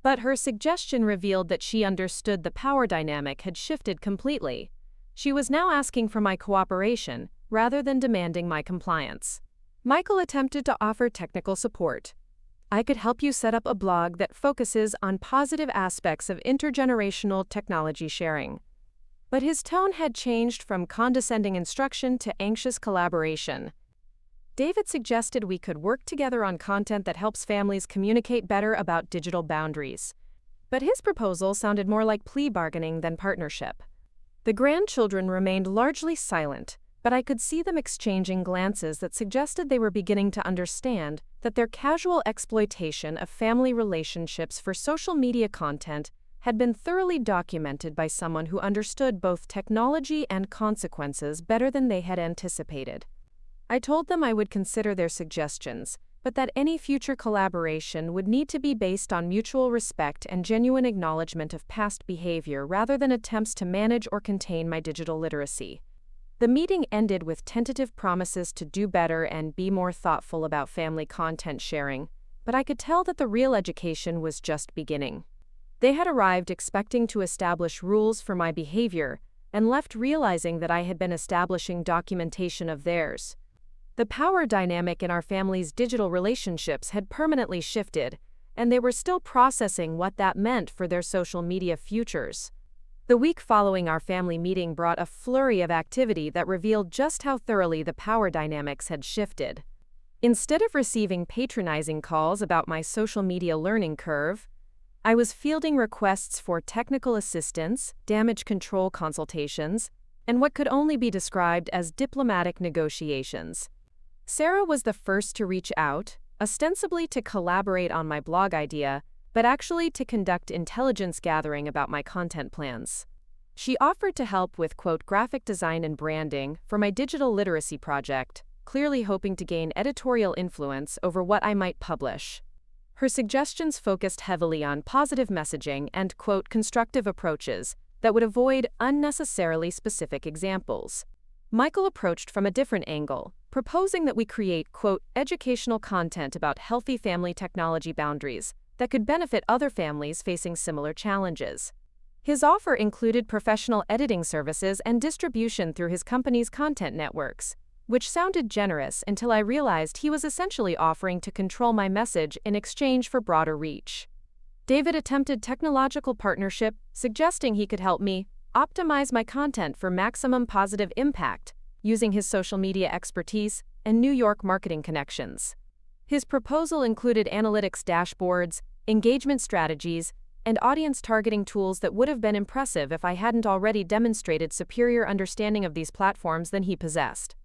But her suggestion revealed that she understood the power dynamic had shifted completely. She was now asking for my cooperation, rather than demanding my compliance. Michael attempted to offer technical support. "I could help you set up a blog that focuses on positive aspects of intergenerational technology sharing." But his tone had changed from condescending instruction to anxious collaboration. David suggested we could work together on content that helps families communicate better about digital boundaries. But his proposal sounded more like plea bargaining than partnership. The grandchildren remained largely silent, but I could see them exchanging glances that suggested they were beginning to understand that their casual exploitation of family relationships for social media content had been thoroughly documented by someone who understood both technology and consequences better than they had anticipated. I told them I would consider their suggestions, but that any future collaboration would need to be based on mutual respect and genuine acknowledgement of past behavior rather than attempts to manage or contain my digital literacy. The meeting ended with tentative promises to do better and be more thoughtful about family content sharing, but I could tell that the real education was just beginning. They had arrived expecting to establish rules for my behavior and left realizing that I had been establishing documentation of theirs. The power dynamic in our family's digital relationships had permanently shifted, and they were still processing what that meant for their social media futures. The week following our family meeting brought a flurry of activity that revealed just how thoroughly the power dynamics had shifted. Instead of receiving patronizing calls about my social media learning curve, I was fielding requests for technical assistance, damage control consultations, and what could only be described as diplomatic negotiations. Sarah was the first to reach out, ostensibly to collaborate on my blog idea, but actually to conduct intelligence gathering about my content plans. She offered to help with, quote, graphic design and branding for my digital literacy project, clearly hoping to gain editorial influence over what I might publish. Her suggestions focused heavily on positive messaging and, quote, constructive approaches that would avoid unnecessarily specific examples. Michael approached from a different angle, proposing that we create, quote, educational content about healthy family technology boundaries that could benefit other families facing similar challenges. His offer included professional editing services and distribution through his company's content networks, which sounded generous until I realized he was essentially offering to control my message in exchange for broader reach. David attempted technological partnership, suggesting he could help me optimize my content for maximum positive impact, using his social media expertise and New York marketing connections. His proposal included analytics dashboards, engagement strategies, and audience targeting tools that would have been impressive if I hadn't already demonstrated superior understanding of these platforms than he possessed.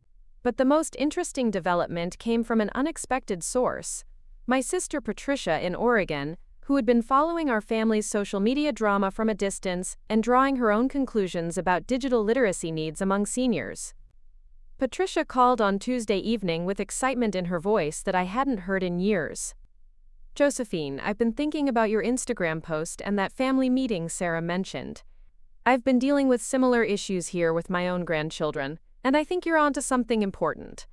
But the most interesting development came from an unexpected source. My sister Patricia in Oregon, who had been following our family's social media drama from a distance and drawing her own conclusions about digital literacy needs among seniors. Patricia called on Tuesday evening with excitement in her voice that I hadn't heard in years. "Josephine, I've been thinking about your Instagram post and that family meeting Sarah mentioned. I've been dealing with similar issues here with my own grandchildren, and I think you're onto something important."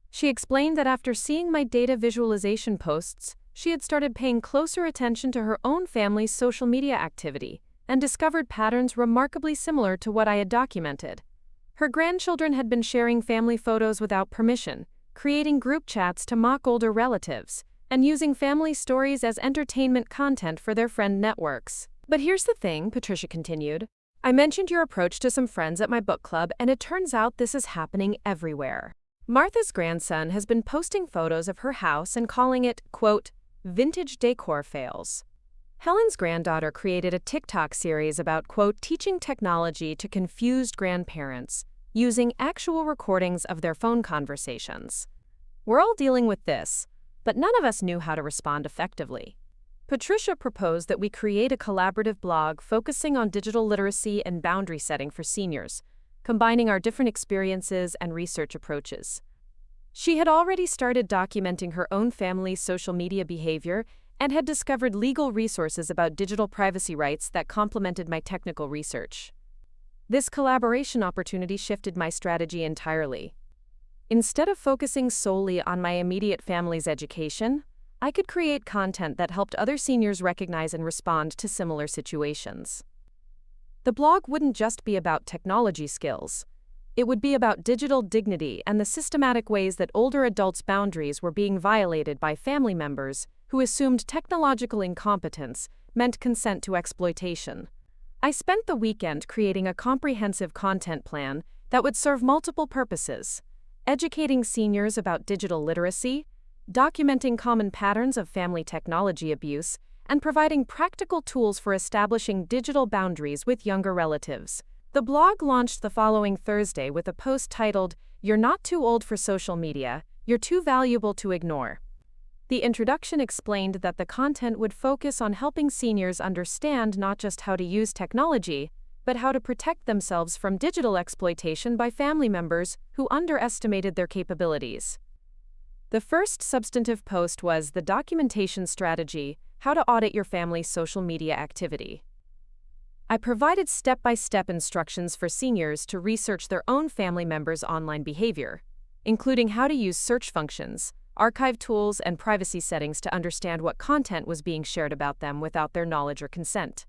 She explained that after seeing my data visualization posts, she had started paying closer attention to her own family's social media activity and discovered patterns remarkably similar to what I had documented. Her grandchildren had been sharing family photos without permission, creating group chats to mock older relatives, and using family stories as entertainment content for their friend networks. "But here's the thing," Patricia continued. "I mentioned your approach to some friends at my book club, and it turns out this is happening everywhere. Martha's grandson has been posting photos of her house and calling it, quote, vintage decor fails. Helen's granddaughter created a TikTok series about, quote, teaching technology to confused grandparents, using actual recordings of their phone conversations. We're all dealing with this, but none of us knew how to respond effectively." Patricia proposed that we create a collaborative blog focusing on digital literacy and boundary setting for seniors, combining our different experiences and research approaches. She had already started documenting her own family's social media behavior and had discovered legal resources about digital privacy rights that complemented my technical research. This collaboration opportunity shifted my strategy entirely. Instead of focusing solely on my immediate family's education, I could create content that helped other seniors recognize and respond to similar situations. The blog wouldn't just be about technology skills. It would be about digital dignity and the systematic ways that older adults' boundaries were being violated by family members who assumed technological incompetence meant consent to exploitation. I spent the weekend creating a comprehensive content plan that would serve multiple purposes: educating seniors about digital literacy, documenting common patterns of family technology abuse, and providing practical tools for establishing digital boundaries with younger relatives. The blog launched the following Thursday with a post titled, "You're Not Too Old for Social Media, You're Too Valuable to Ignore." The introduction explained that the content would focus on helping seniors understand not just how to use technology, but how to protect themselves from digital exploitation by family members who underestimated their capabilities. The first substantive post was the documentation strategy, how to audit your family's social media activity. I provided step-by-step instructions for seniors to research their own family members' online behavior, including how to use search functions, archive tools, and privacy settings to understand what content was being shared about them without their knowledge or consent.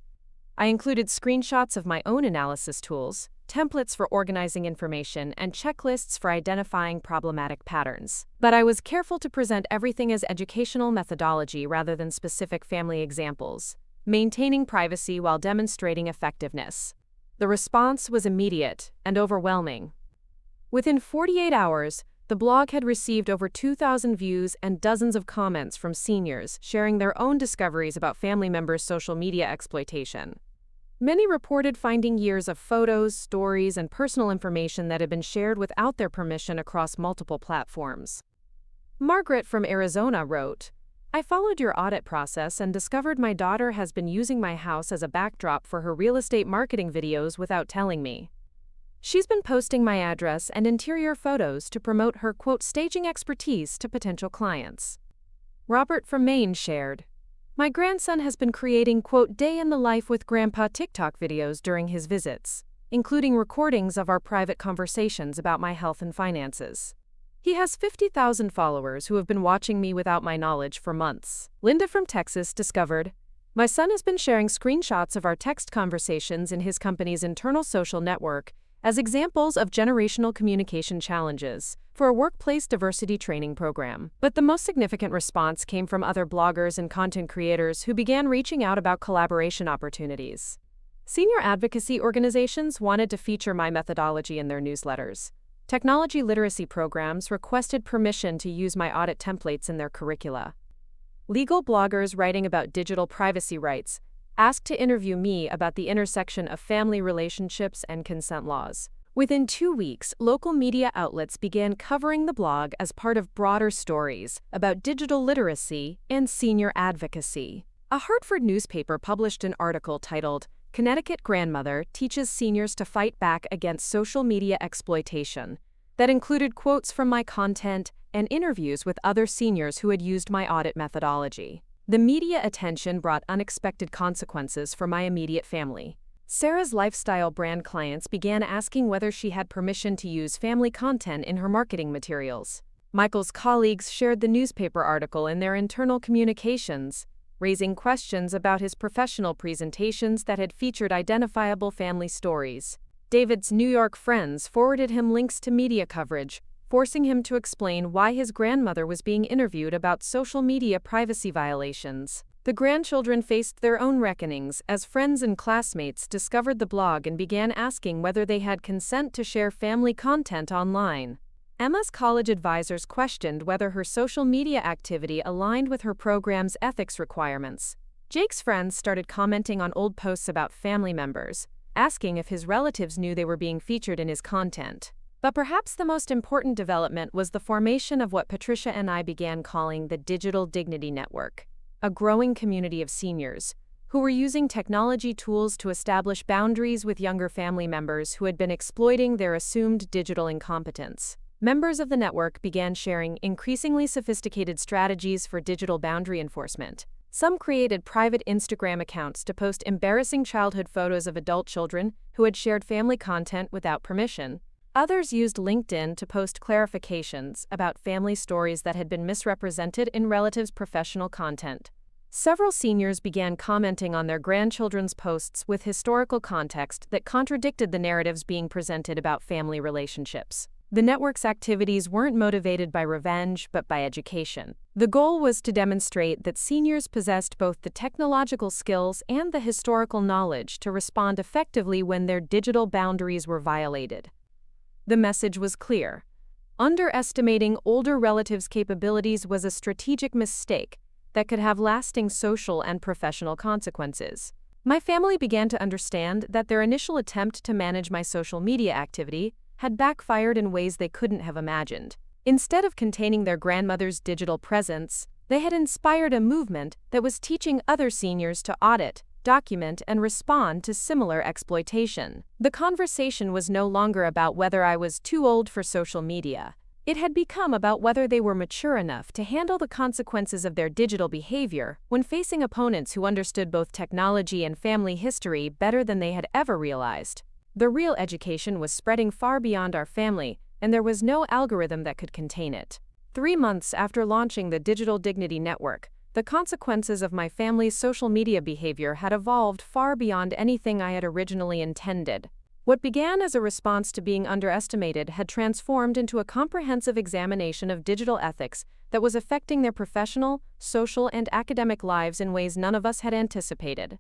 I included screenshots of my own analysis tools, templates for organizing information, and checklists for identifying problematic patterns. But I was careful to present everything as educational methodology rather than specific family examples, maintaining privacy while demonstrating effectiveness. The response was immediate and overwhelming. Within 48 hours, the blog had received over 2,000 views and dozens of comments from seniors sharing their own discoveries about family members' social media exploitation. Many reported finding years of photos, stories, and personal information that had been shared without their permission across multiple platforms. Margaret from Arizona wrote, "I followed your audit process and discovered my daughter has been using my house as a backdrop for her real estate marketing videos without telling me. She's been posting my address and interior photos to promote her, quote, staging expertise to potential clients." Robert from Maine shared, "My grandson has been creating, quote, day in the life with grandpa TikTok videos during his visits, including recordings of our private conversations about my health and finances. He has 50,000 followers who have been watching me without my knowledge for months." Linda from Texas discovered, "My son has been sharing screenshots of our text conversations in his company's internal social network as examples of generational communication challenges for a workplace diversity training program. But the most significant response came from other bloggers and content creators who began reaching out about collaboration opportunities. Senior advocacy organizations wanted to feature my methodology in their newsletters. Technology literacy programs requested permission to use my audit templates in their curricula. Legal bloggers writing about digital privacy rights asked to interview me about the intersection of family relationships and consent laws. Within 2 weeks, local media outlets began covering the blog as part of broader stories about digital literacy and senior advocacy. A Hartford newspaper published an article titled, "Connecticut Grandmother Teaches Seniors to Fight Back Against Social Media Exploitation," that included quotes from my content and interviews with other seniors who had used my audit methodology. The media attention brought unexpected consequences for my immediate family. Sarah's lifestyle brand clients began asking whether she had permission to use family content in her marketing materials. Michael's colleagues shared the newspaper article in their internal communications, raising questions about his professional presentations that had featured identifiable family stories. David's New York friends forwarded him links to media coverage, forcing him to explain why his grandmother was being interviewed about social media privacy violations. The grandchildren faced their own reckonings as friends and classmates discovered the blog and began asking whether they had consent to share family content online. Emma's college advisors questioned whether her social media activity aligned with her program's ethics requirements. Jake's friends started commenting on old posts about family members, asking if his relatives knew they were being featured in his content. But perhaps the most important development was the formation of what Patricia and I began calling the Digital Dignity Network, a growing community of seniors who were using technology tools to establish boundaries with younger family members who had been exploiting their assumed digital incompetence. Members of the network began sharing increasingly sophisticated strategies for digital boundary enforcement. Some created private Instagram accounts to post embarrassing childhood photos of adult children who had shared family content without permission. Others used LinkedIn to post clarifications about family stories that had been misrepresented in relatives' professional content. Several seniors began commenting on their grandchildren's posts with historical context that contradicted the narratives being presented about family relationships. The network's activities weren't motivated by revenge, but by education. The goal was to demonstrate that seniors possessed both the technological skills and the historical knowledge to respond effectively when their digital boundaries were violated. The message was clear. Underestimating older relatives' capabilities was a strategic mistake that could have lasting social and professional consequences. My family began to understand that their initial attempt to manage my social media activity had backfired in ways they couldn't have imagined. Instead of containing their grandmother's digital presence, they had inspired a movement that was teaching other seniors to audit, document, and respond to similar exploitation. The conversation was no longer about whether I was too old for social media. It had become about whether they were mature enough to handle the consequences of their digital behavior when facing opponents who understood both technology and family history better than they had ever realized. The real education was spreading far beyond our family, and there was no algorithm that could contain it. 3 months after launching the Digital Dignity Network, the consequences of my family's social media behavior had evolved far beyond anything I had originally intended. What began as a response to being underestimated had transformed into a comprehensive examination of digital ethics that was affecting their professional, social, and academic lives in ways none of us had anticipated.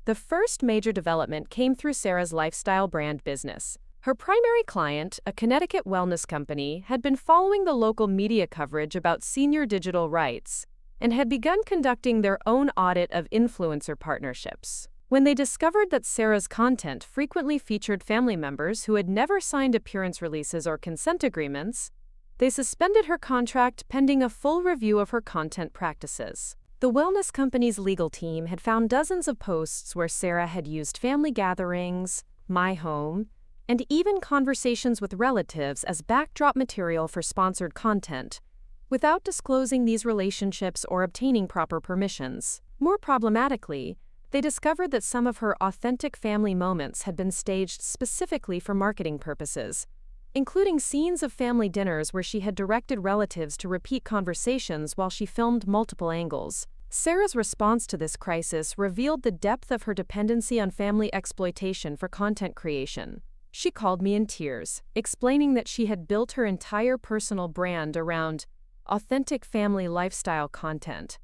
The first major development came through Sarah's lifestyle brand business. Her primary client, a Connecticut wellness company, had been following the local media coverage about senior digital rights and had begun conducting their own audit of influencer partnerships. When they discovered that Sarah's content frequently featured family members who had never signed appearance releases or consent agreements, they suspended her contract pending a full review of her content practices. The wellness company's legal team had found dozens of posts where Sarah had used family gatherings, my home, and even conversations with relatives as backdrop material for sponsored content, without disclosing these relationships or obtaining proper permissions. More problematically, they discovered that some of her authentic family moments had been staged specifically for marketing purposes, including scenes of family dinners where she had directed relatives to repeat conversations while she filmed multiple angles. Sarah's response to this crisis revealed the depth of her dependency on family exploitation for content creation. She called me in tears, explaining that she had built her entire personal brand around authentic family lifestyle content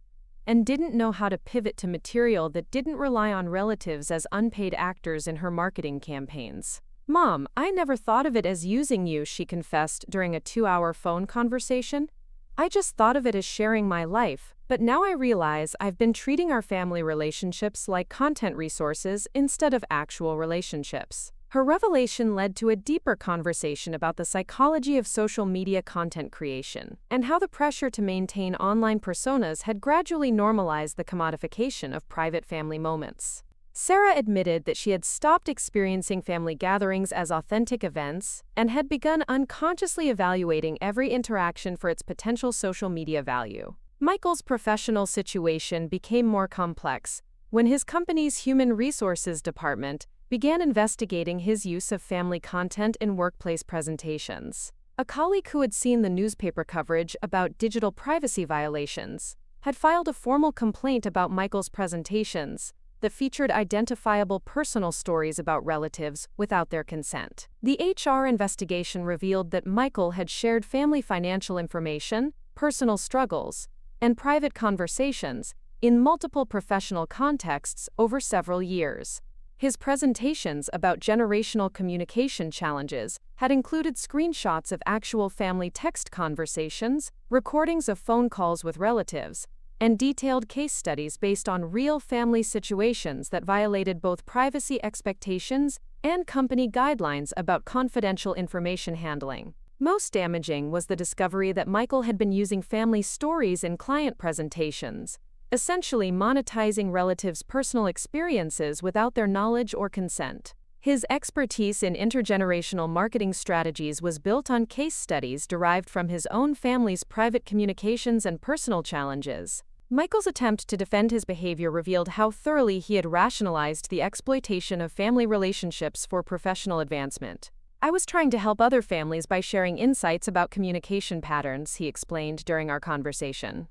and didn't know how to pivot to material that didn't rely on relatives as unpaid actors in her marketing campaigns. "Mom, I never thought of it as using you," she confessed during a 2-hour phone conversation. "I just thought of it as sharing my life, but now I realize I've been treating our family relationships like content resources instead of actual relationships." Her revelation led to a deeper conversation about the psychology of social media content creation and how the pressure to maintain online personas had gradually normalized the commodification of private family moments. Sarah admitted that she had stopped experiencing family gatherings as authentic events and had begun unconsciously evaluating every interaction for its potential social media value. Michael's professional situation became more complex when his company's human resources department began investigating his use of family content in workplace presentations. A colleague who had seen the newspaper coverage about digital privacy violations had filed a formal complaint about Michael's presentations that featured identifiable personal stories about relatives without their consent. The HR investigation revealed that Michael had shared family financial information, personal struggles, and private conversations in multiple professional contexts over several years. His presentations about generational communication challenges had included screenshots of actual family text conversations, recordings of phone calls with relatives, and detailed case studies based on real family situations that violated both privacy expectations and company guidelines about confidential information handling. Most damaging was the discovery that Michael had been using family stories in client presentations, essentially monetizing relatives' personal experiences without their knowledge or consent. His expertise in intergenerational marketing strategies was built on case studies derived from his own family's private communications and personal challenges. Michael's attempt to defend his behavior revealed how thoroughly he had rationalized the exploitation of family relationships for professional advancement. "I was trying to help other families by sharing insights about communication patterns," he explained during our conversation.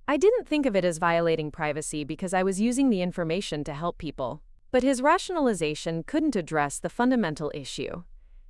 "I didn't think of it as violating privacy because I was using the information to help people." But his rationalization couldn't address the fundamental issue.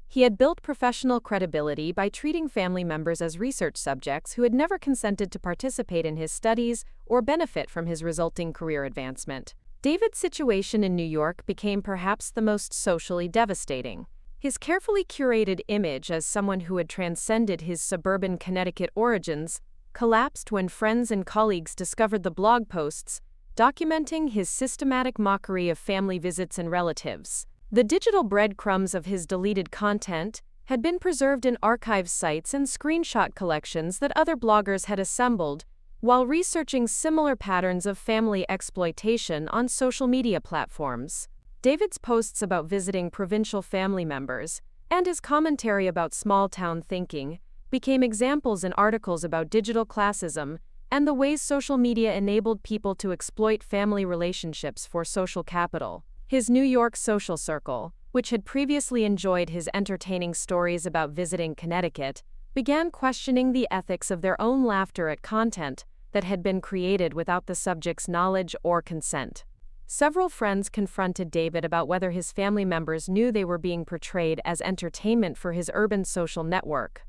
He had built professional credibility by treating family members as research subjects who had never consented to participate in his studies or benefit from his resulting career advancement. David's situation in New York became perhaps the most socially devastating. His carefully curated image as someone who had transcended his suburban Connecticut origins collapsed when friends and colleagues discovered the blog posts documenting his systematic mockery of family visits and relatives. The digital breadcrumbs of his deleted content had been preserved in archive sites and screenshot collections that other bloggers had assembled while researching similar patterns of family exploitation on social media platforms. David's posts about visiting provincial family members and his commentary about small-town thinking became examples in articles about digital classism and the ways social media enabled people to exploit family relationships for social capital. His New York social circle, which had previously enjoyed his entertaining stories about visiting Connecticut, began questioning the ethics of their own laughter at content that had been created without the subject's knowledge or consent. Several friends confronted David about whether his family members knew they were being portrayed as entertainment for his urban social network.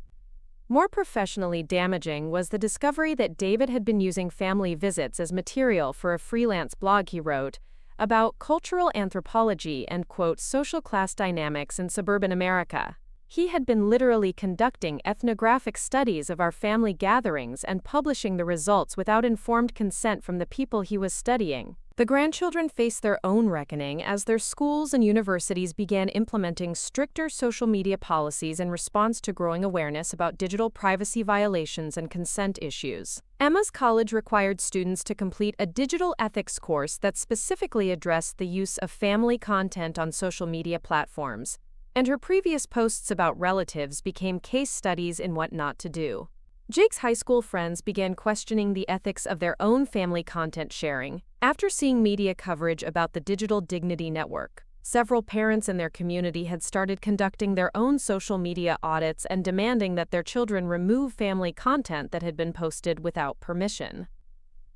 More professionally damaging was the discovery that David had been using family visits as material for a freelance blog he wrote about cultural anthropology and, quote, social class dynamics in suburban America. He had been literally conducting ethnographic studies of our family gatherings and publishing the results without informed consent from the people he was studying. The grandchildren faced their own reckoning as their schools and universities began implementing stricter social media policies in response to growing awareness about digital privacy violations and consent issues. Emma's college required students to complete a digital ethics course that specifically addressed the use of family content on social media platforms, and her previous posts about relatives became case studies in what not to do. Jake's high school friends began questioning the ethics of their own family content sharing after seeing media coverage about the Digital Dignity Network. Several parents in their community had started conducting their own social media audits and demanding that their children remove family content that had been posted without permission.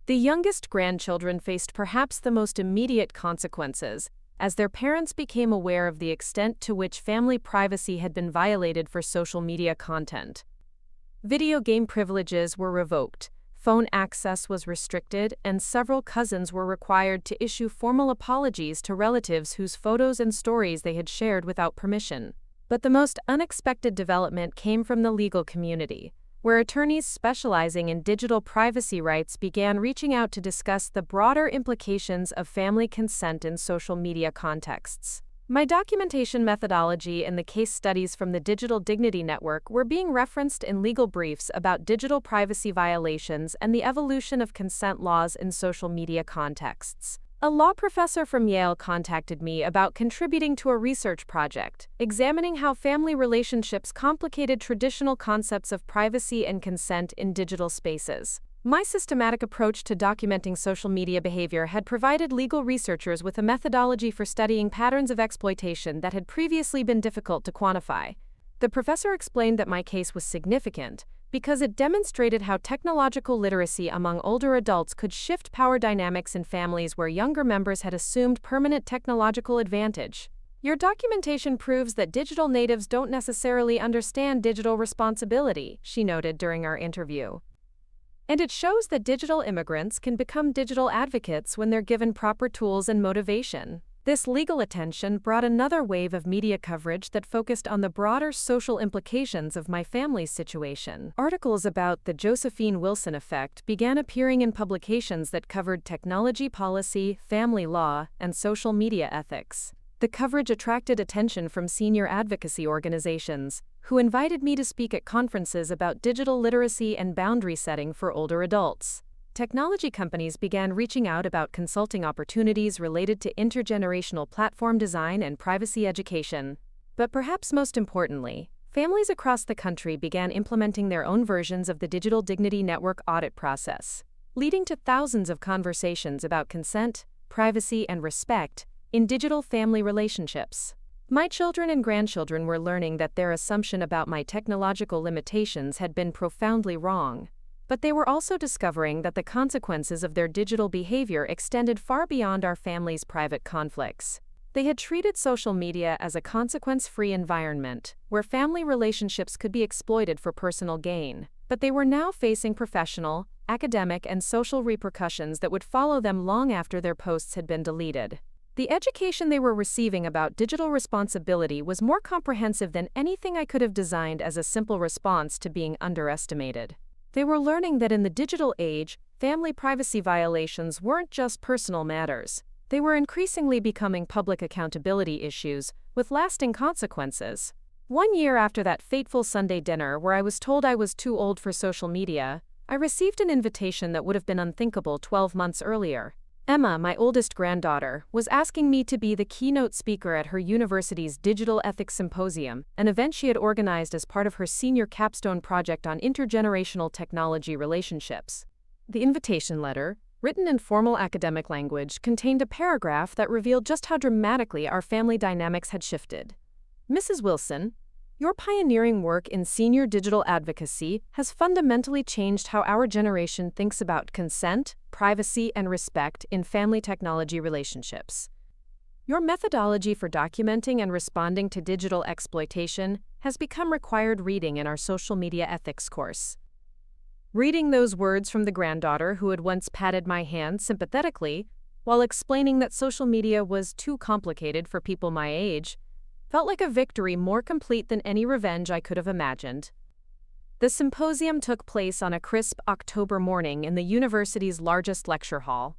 The youngest grandchildren faced perhaps the most immediate consequences, as their parents became aware of the extent to which family privacy had been violated for social media content. Video game privileges were revoked, phone access was restricted, and several cousins were required to issue formal apologies to relatives whose photos and stories they had shared without permission. But the most unexpected development came from the legal community, where attorneys specializing in digital privacy rights began reaching out to discuss the broader implications of family consent in social media contexts. My documentation methodology and the case studies from the Digital Dignity Network were being referenced in legal briefs about digital privacy violations and the evolution of consent laws in social media contexts. A law professor from Yale contacted me about contributing to a research project, examining how family relationships complicated traditional concepts of privacy and consent in digital spaces. My systematic approach to documenting social media behavior had provided legal researchers with a methodology for studying patterns of exploitation that had previously been difficult to quantify. The professor explained that my case was significant because it demonstrated how technological literacy among older adults could shift power dynamics in families where younger members had assumed permanent technological advantage. Your documentation proves that digital natives don't necessarily understand digital responsibility, she noted during our interview. And it shows that digital immigrants can become digital advocates when they're given proper tools and motivation. This legal attention brought another wave of media coverage that focused on the broader social implications of my family's situation. Articles about the Josephine Wilson effect began appearing in publications that covered technology policy, family law, and social media ethics. The coverage attracted attention from senior advocacy organizations, who invited me to speak at conferences about digital literacy and boundary setting for older adults. Technology companies began reaching out about consulting opportunities related to intergenerational platform design and privacy education. But perhaps most importantly, families across the country began implementing their own versions of the Digital Dignity Network audit process, leading to thousands of conversations about consent, privacy, and respect in digital family relationships. My children and grandchildren were learning that their assumption about my technological limitations had been profoundly wrong. But they were also discovering that the consequences of their digital behavior extended far beyond our family's private conflicts. They had treated social media as a consequence-free environment, where family relationships could be exploited for personal gain, but they were now facing professional, academic, and social repercussions that would follow them long after their posts had been deleted. The education they were receiving about digital responsibility was more comprehensive than anything I could have designed as a simple response to being underestimated. They were learning that in the digital age, family privacy violations weren't just personal matters. They were increasingly becoming public accountability issues with lasting consequences. 1 year after that fateful Sunday dinner where I was told I was too old for social media, I received an invitation that would have been unthinkable 12 months earlier. Emma, my oldest granddaughter, was asking me to be the keynote speaker at her university's Digital Ethics Symposium, an event she had organized as part of her senior capstone project on intergenerational technology relationships. The invitation letter, written in formal academic language, contained a paragraph that revealed just how dramatically our family dynamics had shifted. Mrs. Wilson, your pioneering work in senior digital advocacy has fundamentally changed how our generation thinks about consent, privacy, and respect in family technology relationships. Your methodology for documenting and responding to digital exploitation has become required reading in our social media ethics course. Reading those words from the granddaughter who had once patted my hand sympathetically, while explaining that social media was too complicated for people my age, felt like a victory more complete than any revenge I could have imagined. The symposium took place on a crisp October morning in the university's largest lecture hall.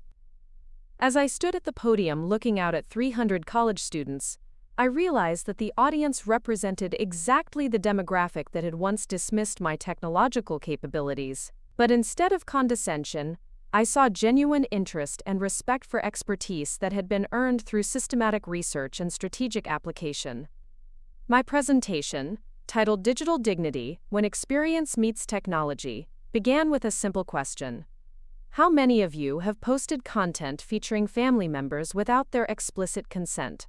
As I stood at the podium looking out at 300 college students, I realized that the audience represented exactly the demographic that had once dismissed my technological capabilities. But instead of condescension, I saw genuine interest and respect for expertise that had been earned through systematic research and strategic application. My presentation, titled Digital Dignity: When Experience Meets Technology, began with a simple question. How many of you have posted content featuring family members without their explicit consent?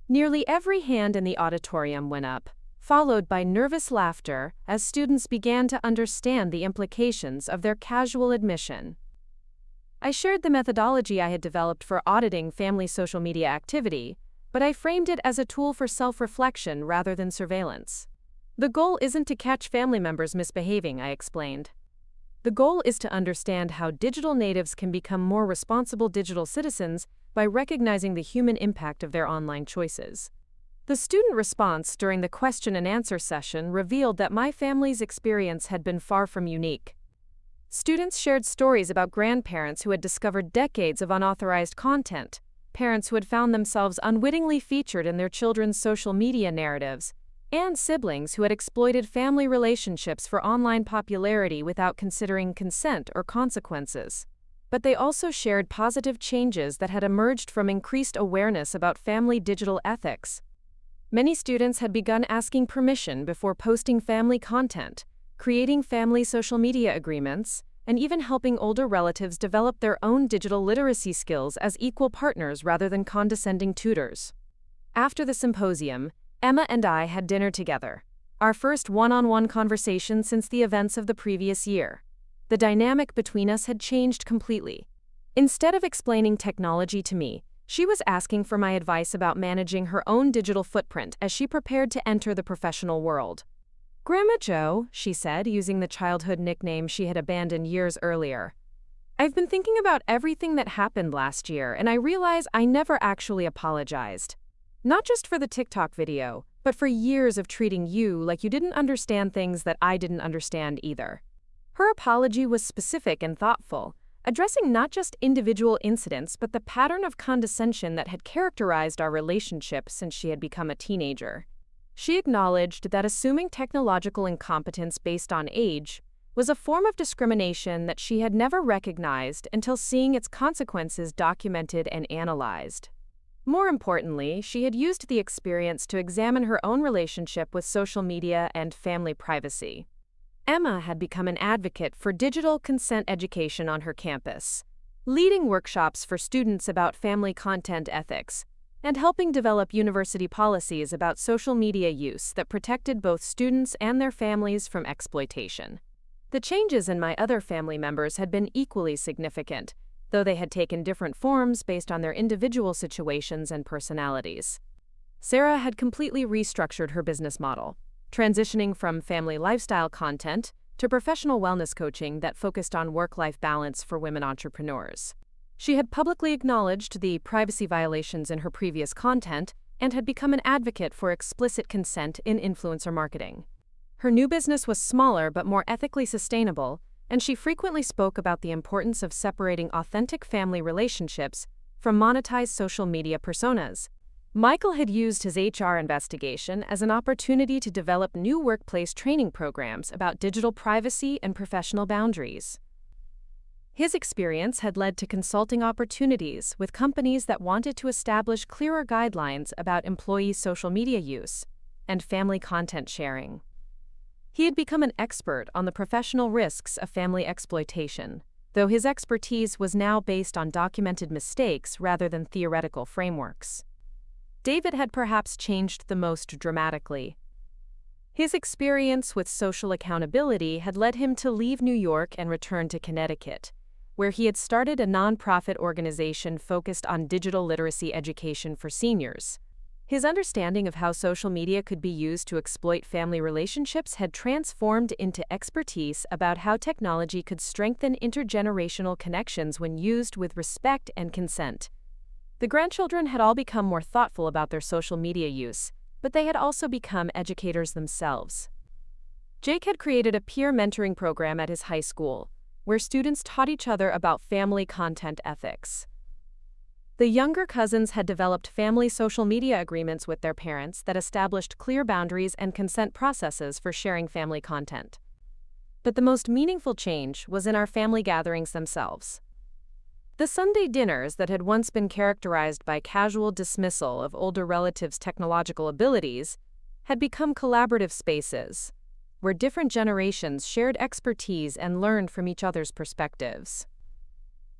Nearly every hand in the auditorium went up, followed by nervous laughter as students began to understand the implications of their casual admission. I shared the methodology I had developed for auditing family social media activity, but I framed it as a tool for self-reflection rather than surveillance. The goal isn't to catch family members misbehaving, I explained. The goal is to understand how digital natives can become more responsible digital citizens by recognizing the human impact of their online choices. The student response during the question and answer session revealed that my family's experience had been far from unique. Students shared stories about grandparents who had discovered decades of unauthorized content, parents who had found themselves unwittingly featured in their children's social media narratives, and siblings who had exploited family relationships for online popularity without considering consent or consequences. But they also shared positive changes that had emerged from increased awareness about family digital ethics. Many students had begun asking permission before posting family content, creating family social media agreements, and even helping older relatives develop their own digital literacy skills as equal partners rather than condescending tutors. After the symposium, Emma and I had dinner together, our first one-on-one conversation since the events of the previous year. The dynamic between us had changed completely. Instead of explaining technology to me, she was asking for my advice about managing her own digital footprint as she prepared to enter the professional world. "Grandma Jo," she said, using the childhood nickname she had abandoned years earlier, "I've been thinking about everything that happened last year, and I realize I never actually apologized. Not just for the TikTok video, but for years of treating you like you didn't understand things that I didn't understand either." Her apology was specific and thoughtful, addressing not just individual incidents but the pattern of condescension that had characterized our relationship since she had become a teenager. She acknowledged that assuming technological incompetence based on age was a form of discrimination that she had never recognized until seeing its consequences documented and analyzed. More importantly, she had used the experience to examine her own relationship with social media and family privacy. Emma had become an advocate for digital consent education on her campus, leading workshops for students about family content ethics, and helping develop university policies about social media use that protected both students and their families from exploitation. The changes in my other family members had been equally significant, though they had taken different forms based on their individual situations and personalities. Sarah had completely restructured her business model, transitioning from family lifestyle content to professional wellness coaching that focused on work-life balance for women entrepreneurs. She had publicly acknowledged the privacy violations in her previous content and had become an advocate for explicit consent in influencer marketing. Her new business was smaller but more ethically sustainable, and she frequently spoke about the importance of separating authentic family relationships from monetized social media personas. Michael had used his HR investigation as an opportunity to develop new workplace training programs about digital privacy and professional boundaries. His experience had led to consulting opportunities with companies that wanted to establish clearer guidelines about employee social media use and family content sharing. He had become an expert on the professional risks of family exploitation, though his expertise was now based on documented mistakes rather than theoretical frameworks. David had perhaps changed the most dramatically. His experience with social accountability had led him to leave New York and return to Connecticut, where he had started a nonprofit organization focused on digital literacy education for seniors. His understanding of how social media could be used to exploit family relationships had transformed into expertise about how technology could strengthen intergenerational connections when used with respect and consent. The grandchildren had all become more thoughtful about their social media use, but they had also become educators themselves. Jake had created a peer mentoring program at his high school, where students taught each other about family content ethics. The younger cousins had developed family social media agreements with their parents that established clear boundaries and consent processes for sharing family content. But the most meaningful change was in our family gatherings themselves. The Sunday dinners that had once been characterized by casual dismissal of older relatives' technological abilities had become collaborative spaces, where different generations shared expertise and learned from each other's perspectives.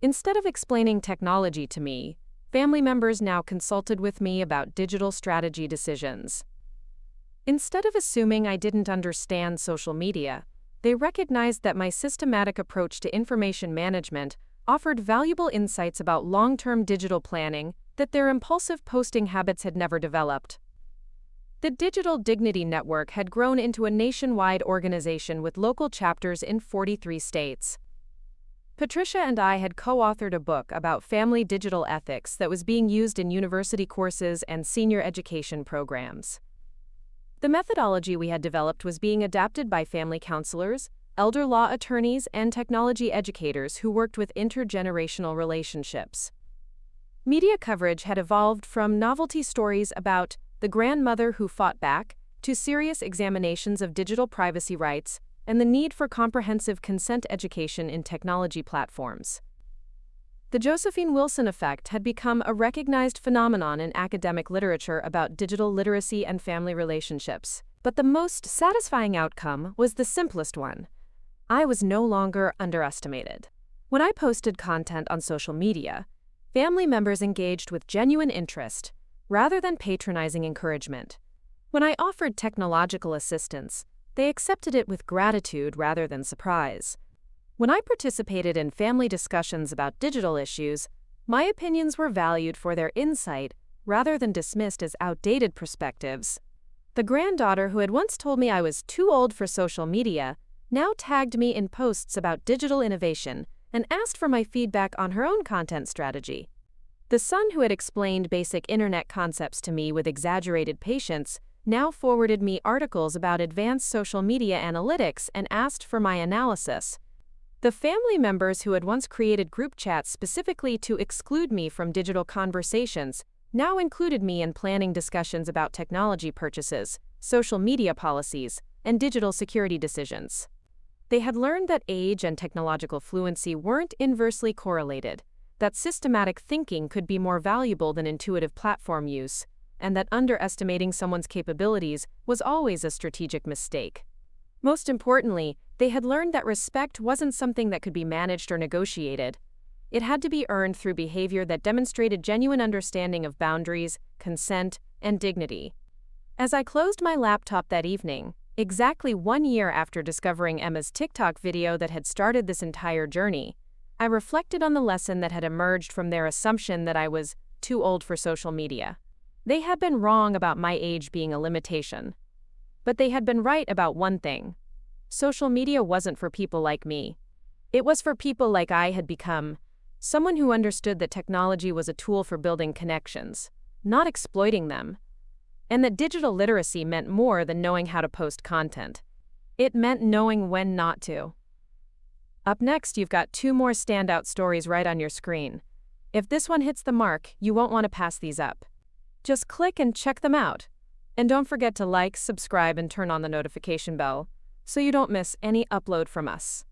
Instead of explaining technology to me, family members now consulted with me about digital strategy decisions. Instead of assuming I didn't understand social media, they recognized that my systematic approach to information management offered valuable insights about long-term digital planning that their impulsive posting habits had never developed. The Digital Dignity Network had grown into a nationwide organization with local chapters in 43 states. Patricia and I had co-authored a book about family digital ethics that was being used in university courses and senior education programs. The methodology we had developed was being adapted by family counselors, elder law attorneys, and technology educators who worked with intergenerational relationships. Media coverage had evolved from novelty stories about the grandmother who fought back to serious examinations of digital privacy rights and the need for comprehensive consent education in technology platforms. The Josephine Wilson effect had become a recognized phenomenon in academic literature about digital literacy and family relationships. But the most satisfying outcome was the simplest one. I was no longer underestimated. When I posted content on social media, family members engaged with genuine interest rather than patronizing encouragement. When I offered technological assistance, they accepted it with gratitude rather than surprise. When I participated in family discussions about digital issues, my opinions were valued for their insight rather than dismissed as outdated perspectives. The granddaughter who had once told me I was too old for social media now tagged me in posts about digital innovation and asked for my feedback on her own content strategy. The son who had explained basic internet concepts to me with exaggerated patience now forwarded me articles about advanced social media analytics and asked for my analysis. The family members who had once created group chats specifically to exclude me from digital conversations now included me in planning discussions about technology purchases, social media policies, and digital security decisions. They had learned that age and technological fluency weren't inversely correlated, that systematic thinking could be more valuable than intuitive platform use, and that underestimating someone's capabilities was always a strategic mistake. Most importantly, they had learned that respect wasn't something that could be managed or negotiated. It had to be earned through behavior that demonstrated genuine understanding of boundaries, consent, and dignity. As I closed my laptop that evening, exactly 1 year after discovering Emma's TikTok video that had started this entire journey, I reflected on the lesson that had emerged from their assumption that I was too old for social media. They had been wrong about my age being a limitation. But they had been right about one thing. Social media wasn't for people like me. It was for people like I had become, someone who understood that technology was a tool for building connections, not exploiting them, and that digital literacy meant more than knowing how to post content. It meant knowing when not to. Up next, you've got 2 more standout stories right on your screen. If this one hits the mark, you won't want to pass these up. Just click and check them out. And don't forget to like, subscribe, and turn on the notification bell so you don't miss any upload from us.